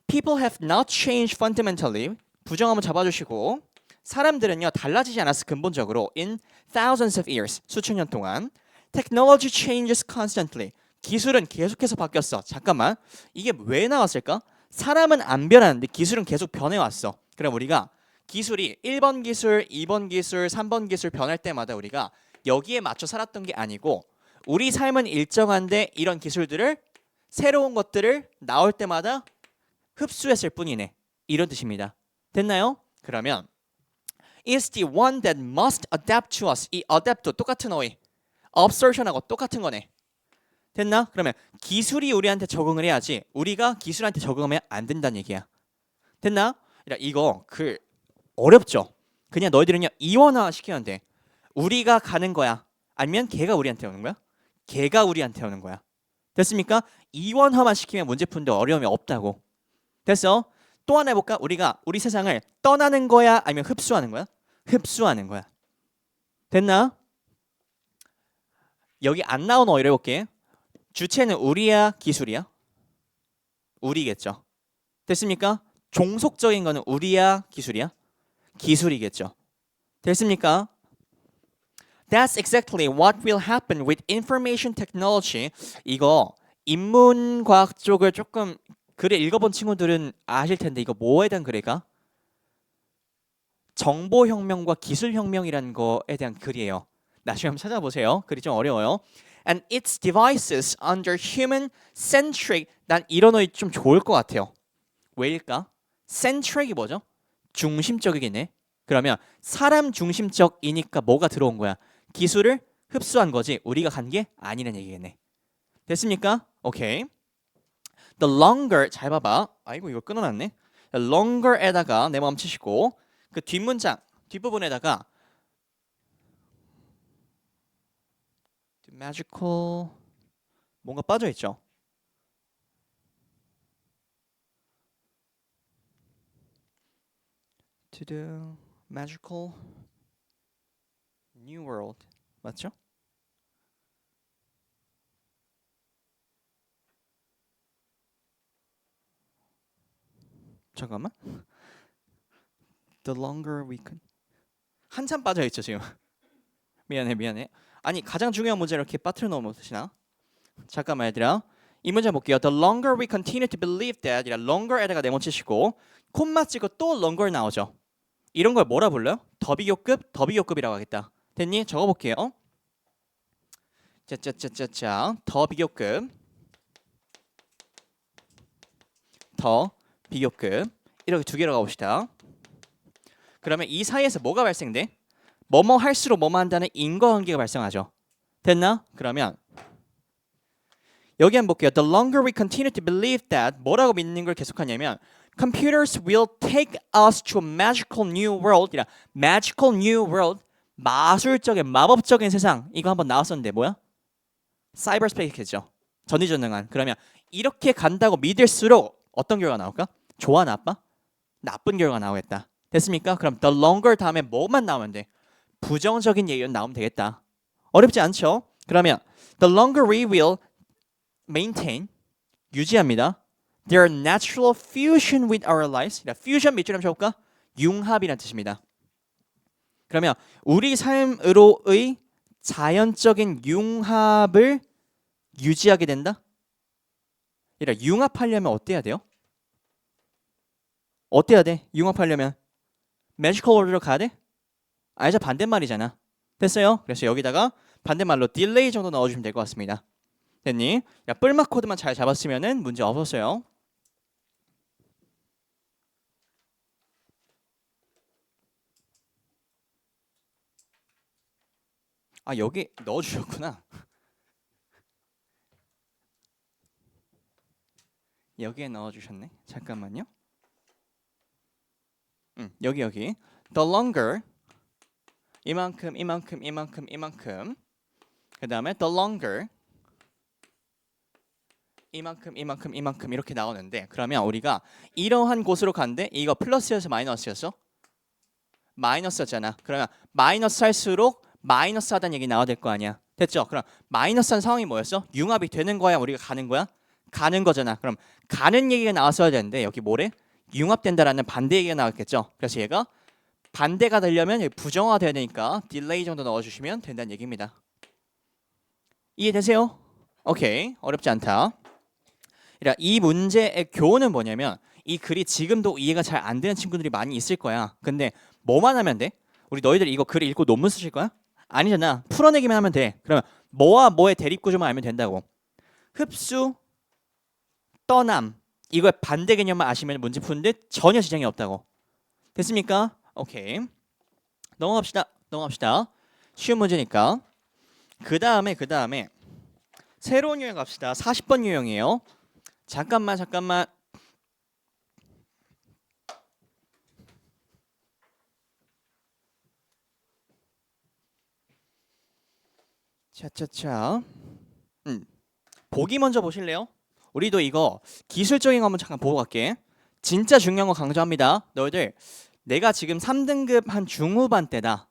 People have not changed fundamentally. 부정 한번 잡아주시고 사람들은요 달라지지 않았어 근본적으로 in thousands of years 수천 년 동안. Technology changes constantly. 기술은 계속해서 바뀌었어. 잠깐만 이게 왜 나왔을까? 사람은 안 변하는데 기술은 계속 변해왔어. 그럼 우리가 기술이 1번 기술, 2번 기술, 3번 기술 변할 때마다 우리가 여기에 맞춰 살았던 게 아니고 우리 삶은 일정한데 이런 기술들을 새로운 것들을 나올 때마다 흡수했을 뿐이네. 이런 뜻입니다. 됐나요? 그러면 is the one that must adapt to us. 이 adapt도 똑같은 어휘. absorption하고 똑같은 거네. 됐나? 그러면 기술이 우리한테 적응을 해야지 우리가 기술한테 적응하면 안 된다는 얘기야. 됐나? 이거 어렵죠? 그냥 너희들은요 이원화 시키면 돼. 우리가 가는 거야. 아니면 걔가 우리한테 오는 거야? 걔가 우리한테 오는 거야. 됐습니까? 이원화만 시키면 문제 푸는데 어려움이 없다고. 됐어? 또 하나 해볼까? 우리가 우리 세상을 떠나는 거야? 아니면 흡수하는 거야? 흡수하는 거야. 됐나? 여기 안 나온 어휘를 해볼게. 주체는 우리야? 기술이야? 우리겠죠. 됐습니까? 종속적인 거는 우리야? 기술이야? 기술이겠죠. 됐습니까? That's exactly what will happen with information technology. 이거 인문과학 쪽을 조금 글을 읽어본 친구들은 아실 텐데 이거 뭐에 대한 글일까? 정보혁명과 기술혁명이라는 거에 대한 글이에요. 나중에 한번 찾아보세요. 글이 좀 어려워요. And its devices under human-centric. 난 이런 어휘 좀 좋을 것 같아요. 왜일까? centric이 뭐죠? 중심적이겠네. 그러면 사람 중심적이니까 뭐가 들어온 거야? 기술을 흡수한 거지 우리가 간 게 아니라는 얘기겠네. 됐습니까? 오케이. The longer 잘 봐봐. 아이고 이거 끊어놨네. The longer에다가 내 멈추시고 그 뒷문장 뒷부분에다가 magical 뭔가 빠져 있죠. To the magical new world 맞죠? 잠깐만. The longer we can 한참 빠져 있죠 지금. 미안해. 아니 가장 중요한 문제를 이렇게 빠뜨려 놓으면 어떠시나? 잠깐만 얘들아. 이 문제 볼게요. The longer we continue to believe that. longer에다가 네모치시고 콤마 찍고 또 longer 나오죠. 이런 걸 뭐라 불러요? 더비교급이라고 하겠다. 됐니? 적어볼게요. 자, 더비교급 이렇게 두 개로 가봅시다. 그러면 이 사이에서 뭐가 발생돼? 뭐뭐 할수록 뭐뭐 한다는 인과관계가 발생하죠. 됐나? 그러면 여기 한번 볼게요. The longer we continue to believe that 뭐라고 믿는 걸 계속하냐면 computers will take us to a magical new world. magical new world 마술적인 마법적인 세상 이거 한번 나왔었는데 뭐야? 사이버 스페이스죠. 전지전능한. 그러면 이렇게 간다고 믿을수록 어떤 결과가 나올까? 좋아 나빠? 나쁜 결과가 나오겠다. 됐습니까? 그럼 the longer 다음에 뭐만 나오면 돼? 부정적인 얘기는 나오면 되겠다. 어렵지 않죠? 그러면 the longer we will maintain 유지합니다. their natural fusion with our lives. fusion 밑줄 한번 쳐볼까? 융합이라는 뜻입니다. 그러면 우리 삶으로의 자연적인 융합을 유지하게 된다? 융합하려면 어때야 돼요? 어때야 돼? 융합하려면 매지컬 월드로 가야 돼? 아니죠 반대말이잖아. 됐어요? 그래서 여기다가 반대말로 딜레이 정도 넣어주시면 될 것 같습니다. 됐니? 뿔막 코드만 잘 잡았으면은 문제 없었어요. 아 여기 넣어주셨구나. 여기에 넣어주셨네. 잠깐만요. 여기 the longer 이만큼 그 다음에 the longer 이만큼 이렇게 나오는데 그러면 우리가 이러한 곳으로 간데 이거 플러스여서 마이너스였어? 마이너스였잖아. 그러면 마이너스 할수록 마이너스 하다는 얘기 나와야 될 거 아니야. 됐죠? 그럼 마이너스한 상황이 뭐였어? 융합이 되는 거야? 우리가 가는 거야? 가는 거잖아. 그럼 가는 얘기가 나왔어야 되는데 여기 뭐래? 융합된다라는 반대 얘기가 나왔겠죠. 그래서 얘가 반대가 되려면 부정화돼야 되니까 딜레이 정도 넣어주시면 된다는 얘기입니다. 이해되세요? 오케이. 어렵지 않다. 이 문제의 교훈은 뭐냐면 이 글이 지금도 이해가 잘 안 되는 친구들이 많이 있을 거야. 근데 뭐만 하면 돼? 우리 너희들 이거 글 읽고 논문 쓰실 거야? 아니잖아. 풀어내기만 하면 돼. 그러면 뭐와 뭐의 대립구조만 알면 된다고. 흡수, 떠남 이거의 반대 개념만 아시면 문제 푸는데 전혀 지장이 없다고. 됐습니까? 오케이. 넘어갑시다. 쉬운 문제니까. 그 다음에 새로운 유형 갑시다. 40번 유형이에요. 잠깐만. 차차차. 보기 먼저 보실래요? 우리도 이거 기술적인 거 한번 잠깐 보고 갈게. 진짜 중요한 거 강조합니다. 너희들 내가 지금 3등급 한 중후반 때다.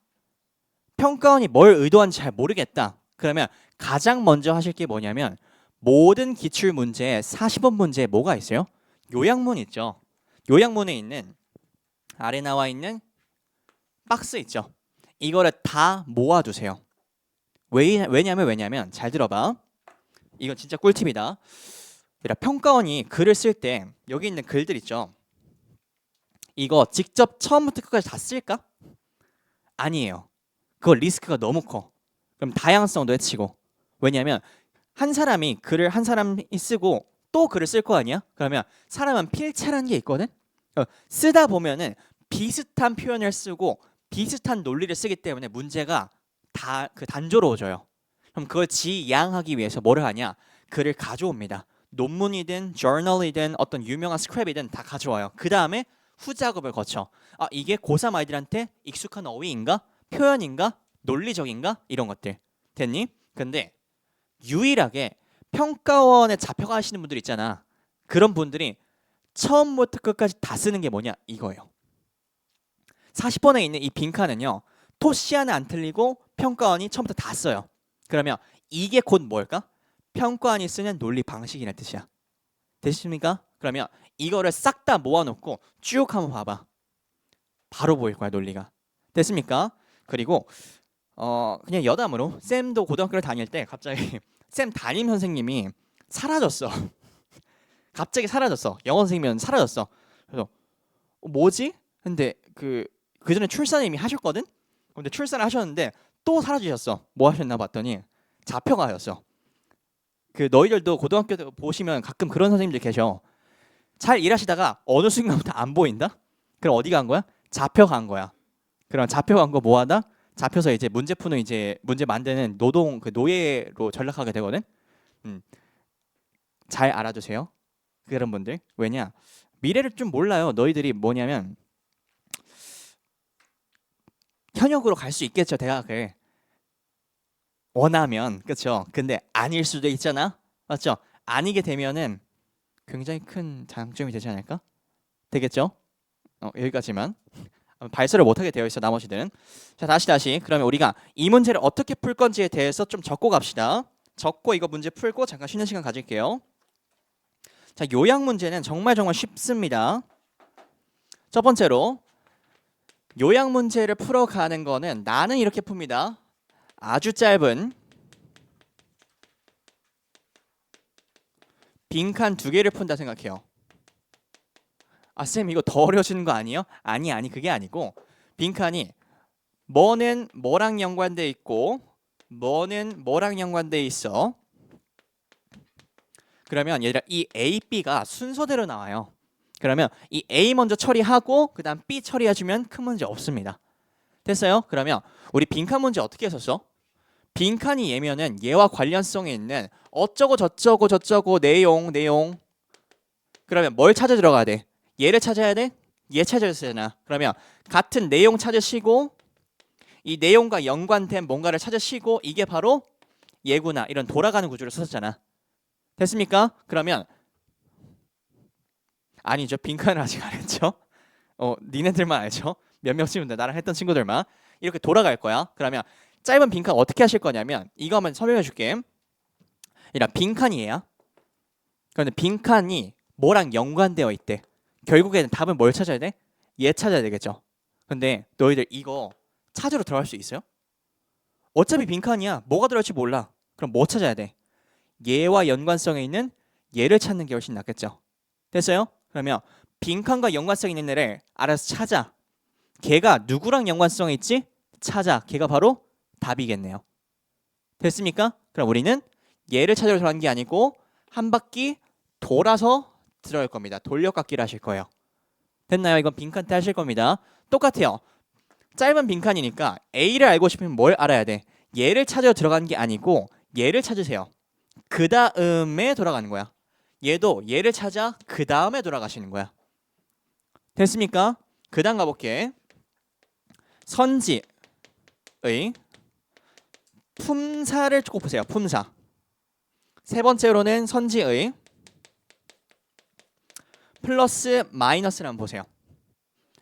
평가원이 뭘 의도한지 잘 모르겠다. 그러면 가장 먼저 하실 게 뭐냐면 모든 기출 문제에 40번 문제에 뭐가 있어요? 요약문 있죠. 요약문에 있는 아래 나와 있는 박스 있죠. 이거를 다 모아두세요. 왜냐면 잘 들어봐. 이건 진짜 꿀팁이다. 평가원이 글을 쓸 때 여기 있는 글들 있죠. 이거 직접 처음부터 끝까지 다 쓸까? 아니에요. 그거 리스크가 너무 커. 그럼 다양성도 해치고. 왜냐하면 한 사람이 글을 한 사람이 쓰고 또 글을 쓸 거 아니야? 그러면 사람은 필체라는 게 있거든. 쓰다 보면은 비슷한 표현을 쓰고 비슷한 논리를 쓰기 때문에 문제가 다 그 단조로워져요. 그럼 그걸 지양하기 위해서 뭐를 하냐? 글을 가져옵니다. 논문이든 저널이든 어떤 유명한 스크랩이든 다 가져와요. 그 다음에 후작업을 거쳐. 아 이게 고3 아이들한테 익숙한 어휘인가? 표현인가? 논리적인가? 이런 것들. 됐니? 근데 유일하게 평가원에 잡혀가시는 분들 있잖아. 그런 분들이 처음부터 끝까지 다 쓰는 게 뭐냐? 이거예요. 40번에 있는 이 빈칸은요. 토시 하나 안 틀리고 평가원이 처음부터 다 써요. 그러면 이게 곧 뭘까? 평가원이 쓰는 논리 방식이라는 뜻이야. 되십니까? 그러면 이거를 싹 다 모아놓고 쭉 한번 봐봐. 바로 보일 거야 논리가. 됐습니까? 그리고 그냥 여담으로 쌤도 고등학교를 다닐 때 갑자기 쌤 담임 선생님이 사라졌어. 갑자기 사라졌어. 영어 선생님은 사라졌어. 그래서 뭐지? 근데 그 전에 출산을 이미 하셨거든. 근데 출산을 하셨는데 또 사라지셨어. 뭐 하셨나 봤더니 잡혀가셨어. 그 너희들도 고등학교 때 보시면 가끔 그런 선생님들 계셔. 잘 일하시다가 어느 순간부터 안 보인다? 그럼 어디 간 거야? 잡혀간 거야. 그럼 잡혀간 거 뭐하다? 잡혀서 이제 문제 푸는 이제 문제 만드는 노동 그 노예로 전락하게 되거든. 잘 알아두세요. 그런 분들. 왜냐? 미래를 좀 몰라요. 너희들이 뭐냐면 현역으로 갈 수 있겠죠 대학을 원하면. 그렇죠. 근데 아닐 수도 있잖아. 맞죠? 아니게 되면은 굉장히 큰 장점이 되지 않을까? 되겠죠? 여기까지만. 발설을 못하게 되어 있어 나머지들은. 자 다시 그러면 우리가 이 문제를 어떻게 풀 건지에 대해서 좀 적고 갑시다. 적고 이거 문제 풀고 잠깐 쉬는 시간 가질게요. 자 요약 문제는 정말 쉽습니다. 첫 번째로 요약 문제를 풀어가는 거는 나는 이렇게 풉니다. 아주 짧은 빈칸 2개를 푼다 생각해요. 아 쌤 이거 더 어려워지는 거 아니에요? 아니 그게 아니고 빈칸이 뭐는 뭐랑 연관돼 있고 뭐는 뭐랑 연관돼 있어. 그러면 얘들아 이 A, B가 순서대로 나와요. 그러면 이 A 먼저 처리하고 그 다음 B 처리해주면 큰 문제 없습니다. 됐어요? 그러면 우리 빈칸 문제 어떻게 했었어? 빈칸이 얘면은 얘와 관련성이 있는 어쩌고 저쩌고 저쩌고 내용. 그러면 뭘 찾아 들어가야 돼? 얘를 찾아야 돼? 얘 찾아야 되잖아. 그러면 같은 내용 찾으시고 이 내용과 연관된 뭔가를 찾으시고 이게 바로 얘구나. 이런 돌아가는 구조를 썼잖아. 됐습니까? 그러면 아니죠. 빈칸을 아직 안 했죠. 니네들만 알죠. 몇몇 친구들 나랑 했던 친구들만 이렇게 돌아갈 거야. 그러면 짧은 빈칸 어떻게 하실 거냐면 이거 한번 설명해 줄게. 이라 빈칸이에요. 그런데 빈칸이 뭐랑 연관되어 있대. 결국에는 답은 뭘 찾아야 돼? 얘 찾아야 되겠죠. 근데 너희들 이거 찾으러 들어갈 수 있어요? 어차피 빈칸이야. 뭐가 들어갈지 몰라. 그럼 뭐 찾아야 돼? 얘와 연관성에 있는 얘를 찾는 게 훨씬 낫겠죠. 됐어요? 그러면 빈칸과 연관성 있는 애를 알아서 찾아. 걔가 누구랑 연관성이 있지? 찾아. 걔가 바로 답이겠네요. 됐습니까? 그럼 우리는 얘를 찾으러 들어간 게 아니고 한 바퀴 돌아서 들어갈 겁니다. 돌려깎기를 하실 거예요. 됐나요? 이건 빈칸 때 하실 겁니다. 똑같아요. 짧은 빈칸이니까 A를 알고 싶으면 뭘 알아야 돼? 얘를 찾으러 들어간 게 아니고 얘를 찾으세요. 그 다음에 돌아가는 거야. 얘도 얘를 찾아 그 다음에 돌아가시는 거야. 됐습니까? 그 다음 가볼게. 선지의 품사를 꼭 보세요. 품사. 세 번째로는 선지의 플러스 마이너스를 한번 보세요.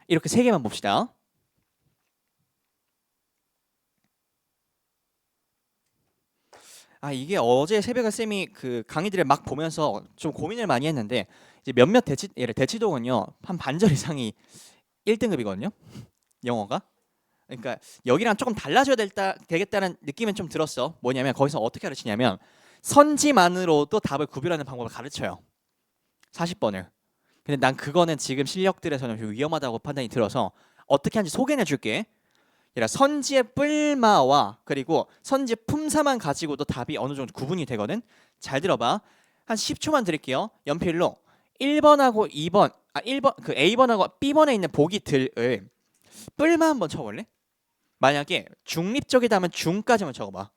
이렇게 세 개만 봅시다. 이게 어제 새벽에 쌤이 그 강의들을 막 보면서 좀 고민을 많이 했는데 이제 몇몇 대치동은요 한 반절 이상이 1등급이거든요. 영어가. 그러니까 여기랑 조금 달라져야 되겠다는 느낌은 좀 들었어. 뭐냐면 거기서 어떻게 가르치냐면 선지만으로도 답을 구별하는 방법을 가르쳐요. 40번을. 근데 난 그거는 지금 실력들에서는 좀 위험하다고 판단이 들어서 어떻게 하는지 소개해 줄게. 선지의 뿔마와 그리고 선지 품사만 가지고도 답이 어느 정도 구분이 되거든. 잘 들어봐. 한 10초만 드릴게요. 연필로 1번하고 2번, 1번 그 A번하고 B번에 있는 보기들을 뿔마 한번 쳐볼래? 만약에 중립적이다면 중까지만 적어봐.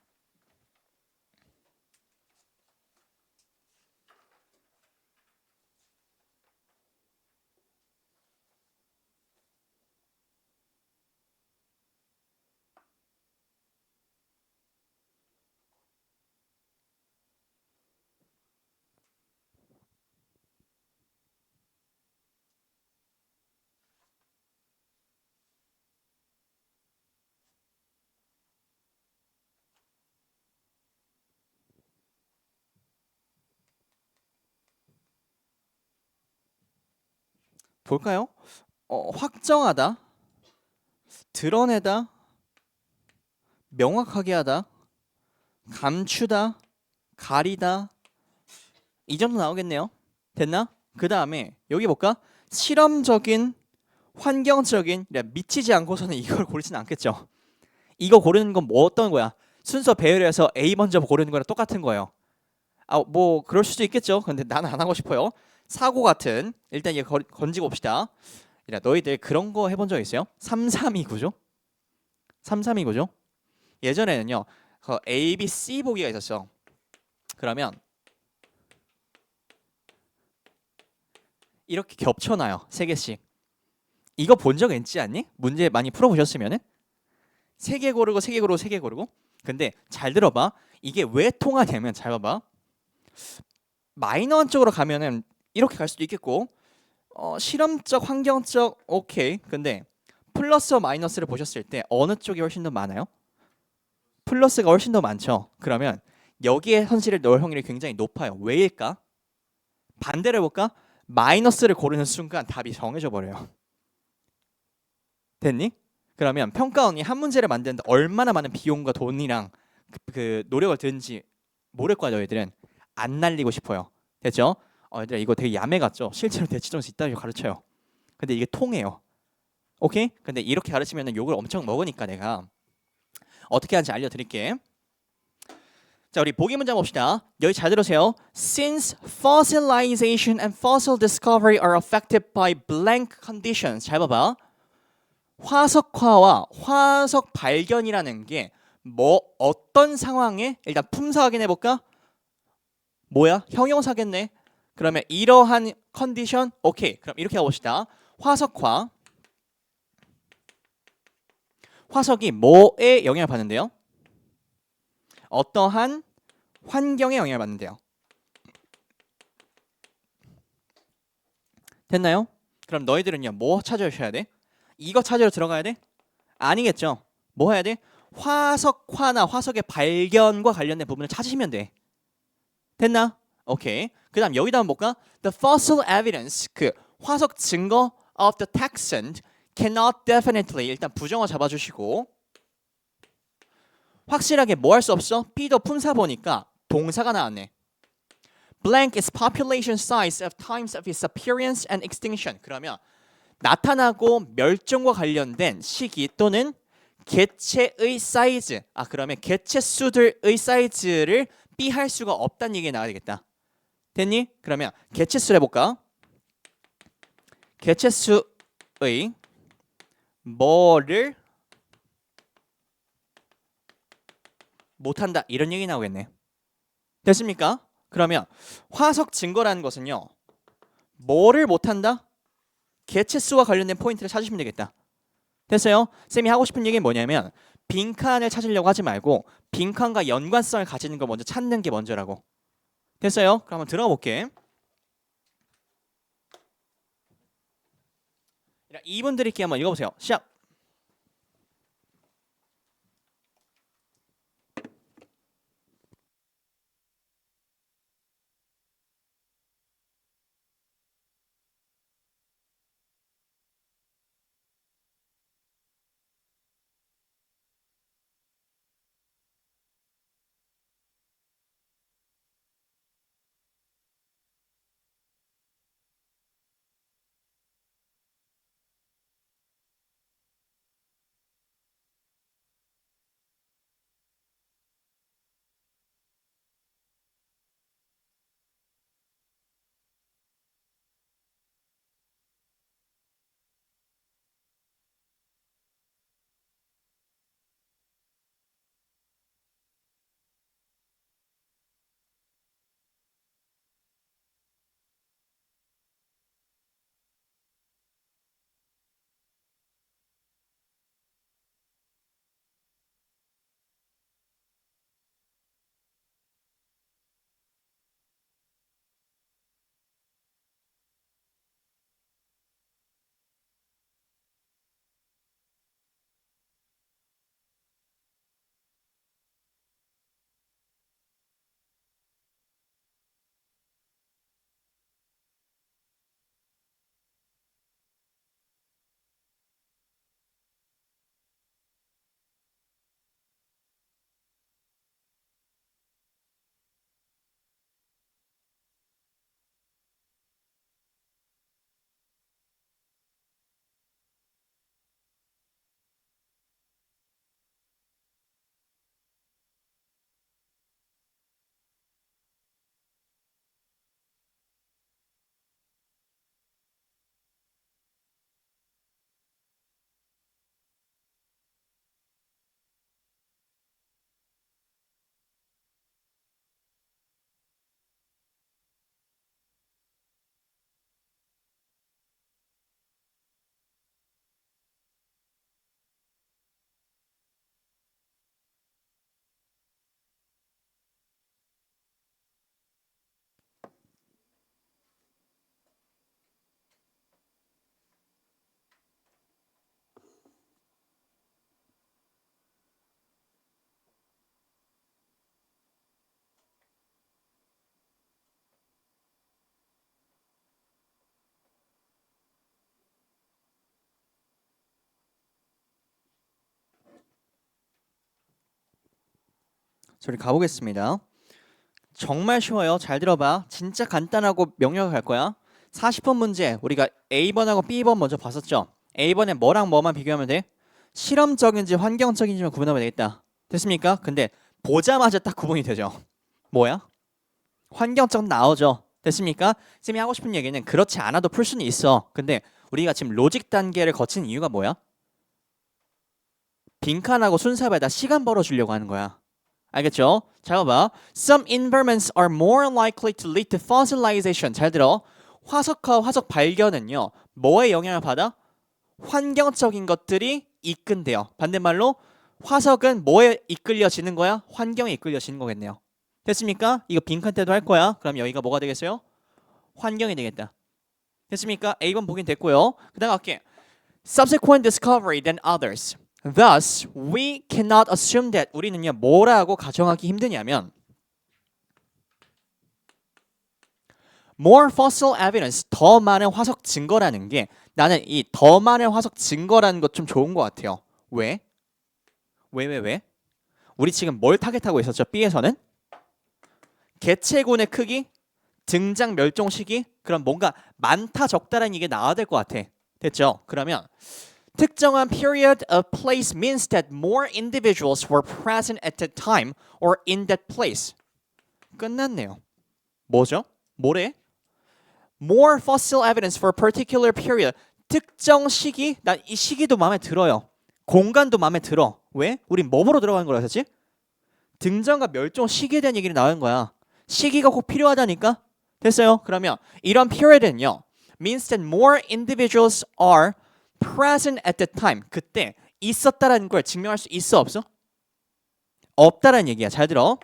볼까요? 확정하다, 드러내다, 명확하게 하다, 감추다, 가리다 이 정도 나오겠네요. 됐나? 그 다음에 여기 볼까? 실험적인, 환경적인, 미치지 않고서는 이걸 고르지는 않겠죠. 이거 고르는 건 뭐 어떤 거야? 순서 배열해서 A 먼저 고르는 거랑 똑같은 거예요. 뭐 그럴 수도 있겠죠. 근데 나는 안 하고 싶어요. 사고 같은 일단 얘 건지고 봅시다. 너희들 그런 거 해본 적 있어요? 332 구조? 332 구조? 예전에는요. 그 A, B, C 보기가 있었어. 그러면 이렇게 겹쳐놔요. 세 개씩. 이거 본 적 있지 않니? 문제 많이 풀어보셨으면은 세 개 고르고 세 개 고르고 세 개 고르고. 근데 잘 들어봐. 이게 왜 통하냐면 잘 봐봐. 마이너한 쪽으로 가면은 이렇게 갈 수도 있겠고 실험적, 환경적 오케이. 근데 플러스와 마이너스를 보셨을 때 어느 쪽이 훨씬 더 많아요? 플러스가 훨씬 더 많죠. 그러면 여기에 선실을 넣을 확률이 굉장히 높아요. 왜일까? 반대로 해볼까? 마이너스를 고르는 순간 답이 정해져 버려요. 됐니? 그러면 평가원이 한 문제를 만드는데 얼마나 많은 비용과 돈이랑 그 노력을 드는지 모를 거야. 너희들은 안 날리고 싶어요. 됐죠? 얘들아 이거 되게 야매 같죠? 실제로 대치동에서 이따위로 가르쳐요. 근데 이게 통해요. 오케이? 근데 이렇게 가르치면 욕을 엄청 먹으니까 내가 어떻게 하는지 알려드릴게. 자, 우리 보기 문제 봅시다. 여기 잘 들으세요. Since fossilization and fossil discovery are affected by blank conditions. 잘 봐봐. 화석화와 화석 발견이라는 게 뭐 어떤 상황에 일단 품사 확인해 볼까? 뭐야? 형용사겠네. 그러면 이러한 컨디션 오케이. 그럼 이렇게 해봅시다. 화석화. 화석이 뭐에 영향을 받는데요? 어떠한 환경에 영향을 받는데요. 됐나요? 그럼 너희들은요 뭐 찾아주셔야 돼? 이거 찾으러 들어가야 돼? 아니겠죠. 뭐 해야 돼? 화석화나 화석의 발견과 관련된 부분을 찾으시면 돼. 됐나? 오케이. 그 다음 여기다 한번 볼까? The fossil evidence, 그 화석 증거 of the taxon cannot definitely, 일단 부정어 잡아주시고 확실하게 뭐 할 수 없어? be 더 품사 보니까 동사가 나왔네. Blank is population size of times of its appearance and extinction. 그러면 나타나고 멸종과 관련된 시기 또는 개체의 사이즈. 그러면 개체 수들의 사이즈를 B할 수가 없다는 얘기가 나와야 되겠다. 됐니? 그러면 개체 수를 해볼까? 개체 수의 뭐를 못한다 이런 얘기 나오겠네. 됐습니까? 그러면 화석 증거라는 것은요 뭐를 못한다? 개체 수와 관련된 포인트를 찾으시면 되겠다. 됐어요? 쌤이 하고 싶은 얘기는 뭐냐면 빈칸을 찾으려고 하지 말고 빈칸과 연관성을 가지는 걸 먼저 찾는 게 먼저라고. 됐어요? 그럼 한번 들어가 볼게. 이분 드릴게요. 한번 읽어보세요. 시작. 저리 가보겠습니다. 정말 쉬워요. 잘 들어봐. 진짜 간단하고 명료하게 갈 거야. 40번 문제 우리가 A번하고 B번 먼저 봤었죠. A번에 뭐랑 뭐만 비교하면 돼? 실험적인지 환경적인지만 구분하면 되겠다. 됐습니까? 근데 보자마자 딱 구분이 되죠. 뭐야? 환경적 나오죠. 됐습니까? 쌤이 하고 싶은 얘기는 그렇지 않아도 풀 수는 있어. 근데 우리가 지금 로직 단계를 거친 이유가 뭐야? 빈칸하고 순서에다 시간 벌어주려고 하는 거야. 알겠죠? 잘 봐봐. Some environments are more likely to lead to fossilization. 잘 들어. 화석화 화석 발견은요. 뭐에 영향을 받아? 환경적인 것들이 이끈대요. 반대말로 화석은 뭐에 이끌려지는 거야? 환경에 이끌려지는 거겠네요. 됐습니까? 이거 빈칸 때도 할 거야. 그럼 여기가 뭐가 되겠어요? 환경이 되겠다. 됐습니까? A번 보긴 됐고요. 그 다음 갈게. Subsequent discovery than others. Thus, we cannot assume that 우리는요 뭐라고 가정하기 힘드냐면 more fossil evidence 더 많은 화석 증거라는 게 나는 이 더 많은 화석 증거라는 것 좀 좋은 것 같아요. 왜? 왜? 우리 지금 뭘 타겟하고 있었죠? B에서는 개체군의 크기, 등장 멸종 시기, 그럼 뭔가 많다 적다라는 이게 나와야 될 것 같아. 됐죠? 그러면 특정한 period of place means that more individuals were present at that time or in that place. 끝났네요. 뭐죠? 뭐래? More fossil evidence for a particular period. 특정 시기, 난 이 시기도 마음에 들어요. 공간도 마음에 들어. 왜? 우린 뭐로 들어가는 거라 했지? 등장과 멸종 시기에 대한 얘기를 나오는 거야. 시기가 꼭 필요하다니까? 됐어요? 그러면 이런 period는요. means that more individuals are present at that time. 그때 있었다라는 걸 증명할 수 있어 없어? 없다라는 얘기야. 잘 들어.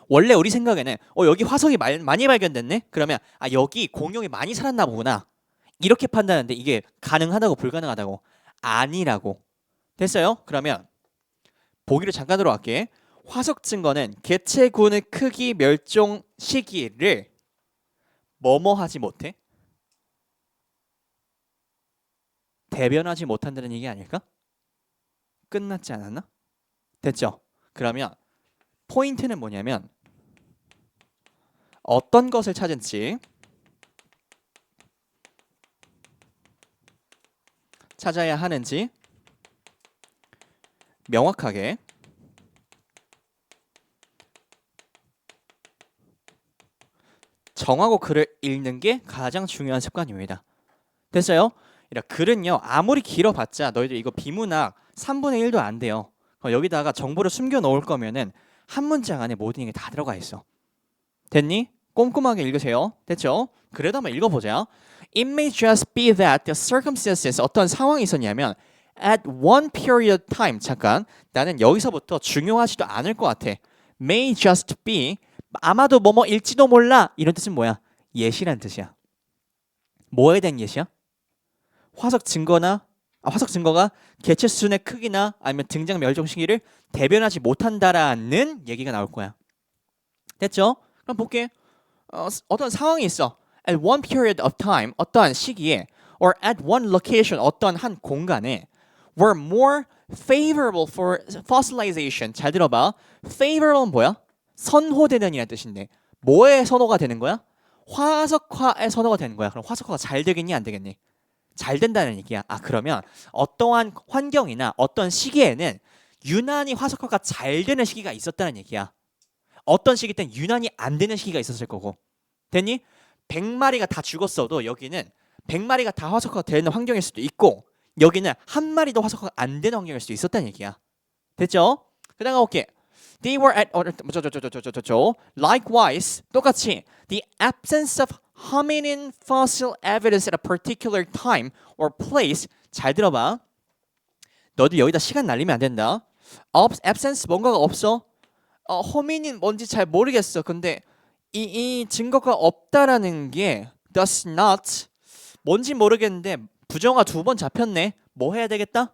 원래 우리 생각에는 여기 화석이 많이 발견됐네? 그러면 여기 공룡이 많이 살았나 보구나. 이렇게 판단하는데 이게 가능하다고 불가능하다고? 아니라고. 됐어요? 그러면 보기를 잠깐 들어갈게. 화석 증거는 개체군의 크기 멸종 시기를 뭐뭐 하지 못해? 대변하지 못한다는 얘기 아닐까? 끝났지 않았나? 됐죠? 그러면 포인트는 뭐냐면 어떤 것을 찾은지 찾아야 하는지 명확하게 정하고 글을 읽는 게 가장 중요한 습관입니다. 됐어요? 글은요 아무리 길어봤자 너희들 이거 비문학 3분의 1도 안 돼요. 여기다가 정보를 숨겨 놓을 거면은 한 문장 안에 모든 게 다 들어가 있어. 됐니? 꼼꼼하게 읽으세요. 됐죠? 그래도 한번 읽어보자. It may just be that the circumstances 어떤 상황이 있었냐면 at one period time 잠깐 나는 여기서부터 중요하지도 않을 것 같아. May just be 아마도 뭐뭐일지도 몰라 이런 뜻은 뭐야? 예시란 뜻이야. 뭐에 대한 예시야? 화석 증거가 개체 수준의 크기나 아니면 등장 멸종 시기를 대변하지 못한다라는 얘기가 나올 거야. 됐죠? 그럼 볼게. 어떤 상황이 있어. At one period of time, 어떠한 시기에 or at one location, 어떤 한 공간에 were more favorable for fossilization. 잘 들어봐. favorable은 뭐야? 선호되는이라는 뜻인데 뭐에 선호가 되는 거야? 화석화에 선호가 되는 거야. 그럼 화석화가 잘 되겠니 안 되겠니? 잘 된다는 얘기야. 그러면 어떠한 환경이나 어떤 시기에는 유난히 화석화가 잘 되는 시기가 있었다는 얘기야. 어떤 시기 때는 유난히 안 되는 시기가 있었을 거고. 됐니? 100마리가 다 죽었어도 여기는 100마리가 다 화석화가 되는 환경일 수도 있고 여기는 한 마리도 화석화가 안 되는 환경일 수도 있었다는 얘기야. 됐죠? 그 다음 가볼게. They were at likewise 똑같이 the absence of hominin fossil evidence at a particular time or place. 잘 들어봐. 너도 여기다 시간 날리면 안 된다. absence 뭔가가 없어. 호미닌 뭔지 잘 모르겠어. 근데 이 증거가 없다라는 게 does not 뭔지 모르겠는데 부정어 2번 잡혔네. 뭐 해야 되겠다?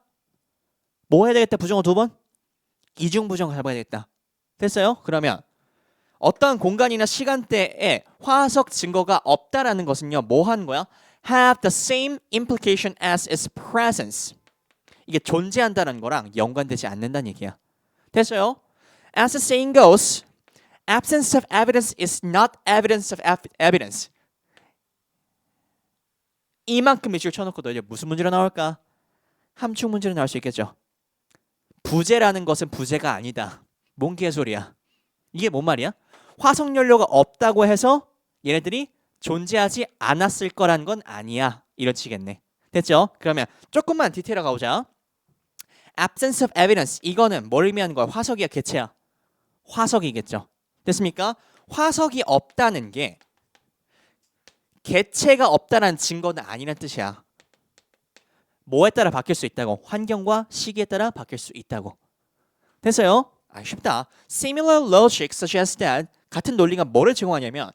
부정어 2번? 이중부정 잡아야 되겠다. 됐어요? 그러면 어떤 공간이나 시간대에 화석 증거가 없다라는 것은요. 뭐 하는 거야? have the same implication as its presence. 이게 존재한다는 거랑 연관되지 않는다는 얘기야. 됐어요? As the saying goes, absence of evidence is not evidence of evidence. 이만큼 밑줄 쳐놓고 너 이제 무슨 문제로 나올까? 함축 문제로 나올 수 있겠죠. 부재라는 것은 부재가 아니다. 뭔 개소리야. 이게 뭔 말이야? 화석 연료가 없다고 해서 얘네들이 존재하지 않았을 거란 건 아니야. 이런 식이겠네. 됐죠? 그러면 조금만 디테일하게 가보자. absence of evidence 이거는 뭘 의미하는 거야? 화석이야, 개체야? 화석이겠죠. 됐습니까? 화석이 없다는 게 개체가 없다는 증거는 아니란 뜻이야. 뭐에 따라 바뀔 수 있다고? 환경과 시기에 따라 바뀔 수 있다고. 됐어요? 쉽다. Similar logic suggests that 같은 논리가 뭐를 제공하냐면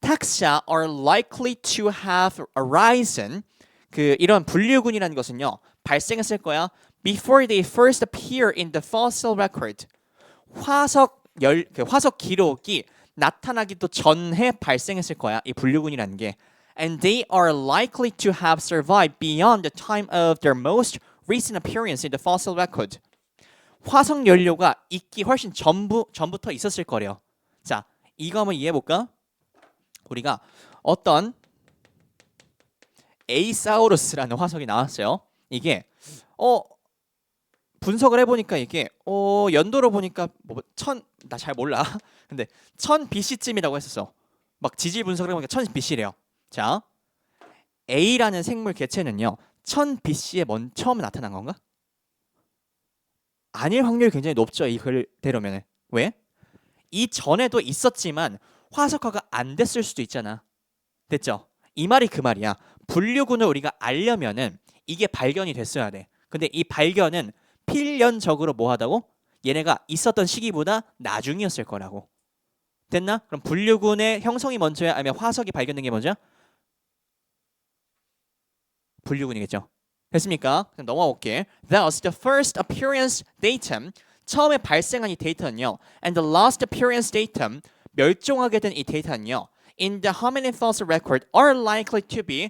taxa are likely to have arisen 이런 분류군이라는 것은요 발생했을 거야 before they first appear in the fossil record. 화석 기록이 나타나기도 전에 발생했을 거야 이 분류군이라는 게. And they are likely to have survived beyond the time of their most recent appearance in the fossil record. 화석 연료가 있기 훨씬 전부터 있었을 거래요. 자, 이거 한번 이해해 볼까? 우리가 어떤 에이사우루스라는 화석이 나왔어요. 이게 분석을 해보니까 이게 연도로 보니까 나 잘 몰라. 근데 1000 BC쯤이라고 했었어. 막 지질 분석을 해보니까 1000 BC래요. 자, A라는 생물 개체는요 1000 BC에 처음 나타난 건가? 아닐 확률이 굉장히 높죠. 이 글대로면은. 왜? 이 전에도 있었지만 화석화가 안 됐을 수도 있잖아. 됐죠? 이 말이 그 말이야. 분류군을 우리가 알려면은 이게 발견이 됐어야 돼. 근데 이 발견은 필연적으로 뭐 하다고? 얘네가 있었던 시기보다 나중이었을 거라고. 됐나? 그럼 분류군의 형성이 먼저야 아니면 화석이 발견된 게 먼저야? 분류군이겠죠. 됐습니까? 그럼 넘어가 볼게. Thus, the first appearance datum, 처음에 발생한 이 데이터는요, and the last appearance datum, 멸종하게 된 이 데이터는요, in the hominid fossil record are likely to be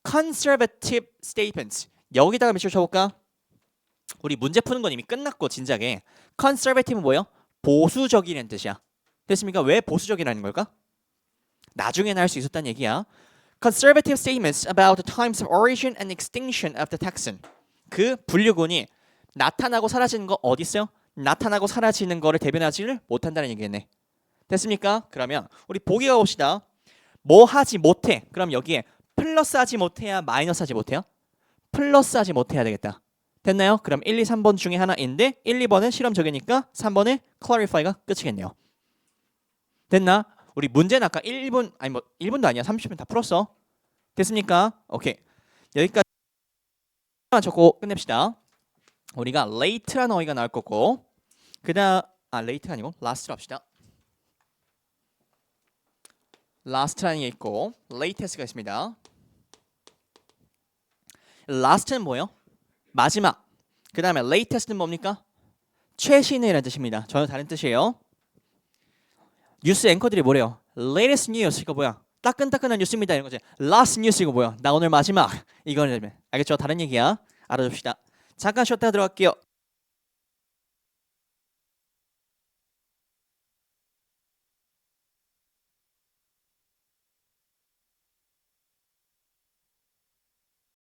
conservative statements. 여기다가 몇줄 쳐볼까? 우리 문제 푸는 건 이미 끝났고 진작에 conservative는 뭐예요? 보수적이라는 뜻이야. 됐습니까? 왜 보수적이라는 걸까? 나중에는 할 수 있었다는 얘기야. Conservative statements about the times of origin and extinction of the taxon. 그 분류군이 나타나고 사라지는 거 어디 있어요? 나타나고 사라지는 거를 대변하지를 못한다는 얘기겠네. 됐습니까? 그러면 우리 보기 가봅시다. 뭐 하지 못해. 그럼 여기에 플러스 하지 못해야 마이너스 하지 못해요? 플러스 하지 못해야 되겠다. 됐나요? 그럼 1, 2, 3번 중에 하나인데 1, 2번은 실험적이니까 3번에 clarify가 끝이겠네요. 됐나? 우리 문제는 아까 1분 아니 뭐 1분도 아니야. 30분 다 풀었어. 됐습니까? 오케이. 여기까지 적고 끝냅시다. 우리가 late라는 어휘가 나올 거고 그다음 late가 아니고 last로 합시다. last라는 게 있고 latest가 있습니다. last는 뭐예요? 마지막. 그 다음에 latest는 뭡니까? 최신이라는 뜻입니다. 전혀 다른 뜻이에요. 뉴스 앵커들이 뭐래요? latest news 이거 뭐야? 따끈따끈한 뉴스입니다 이런 거지. last news 이거 뭐야? 나 오늘 마지막 이거는 알겠죠? 다른 얘기야. 알아줍시다. 잠깐 쉬었다가 들어갈게요.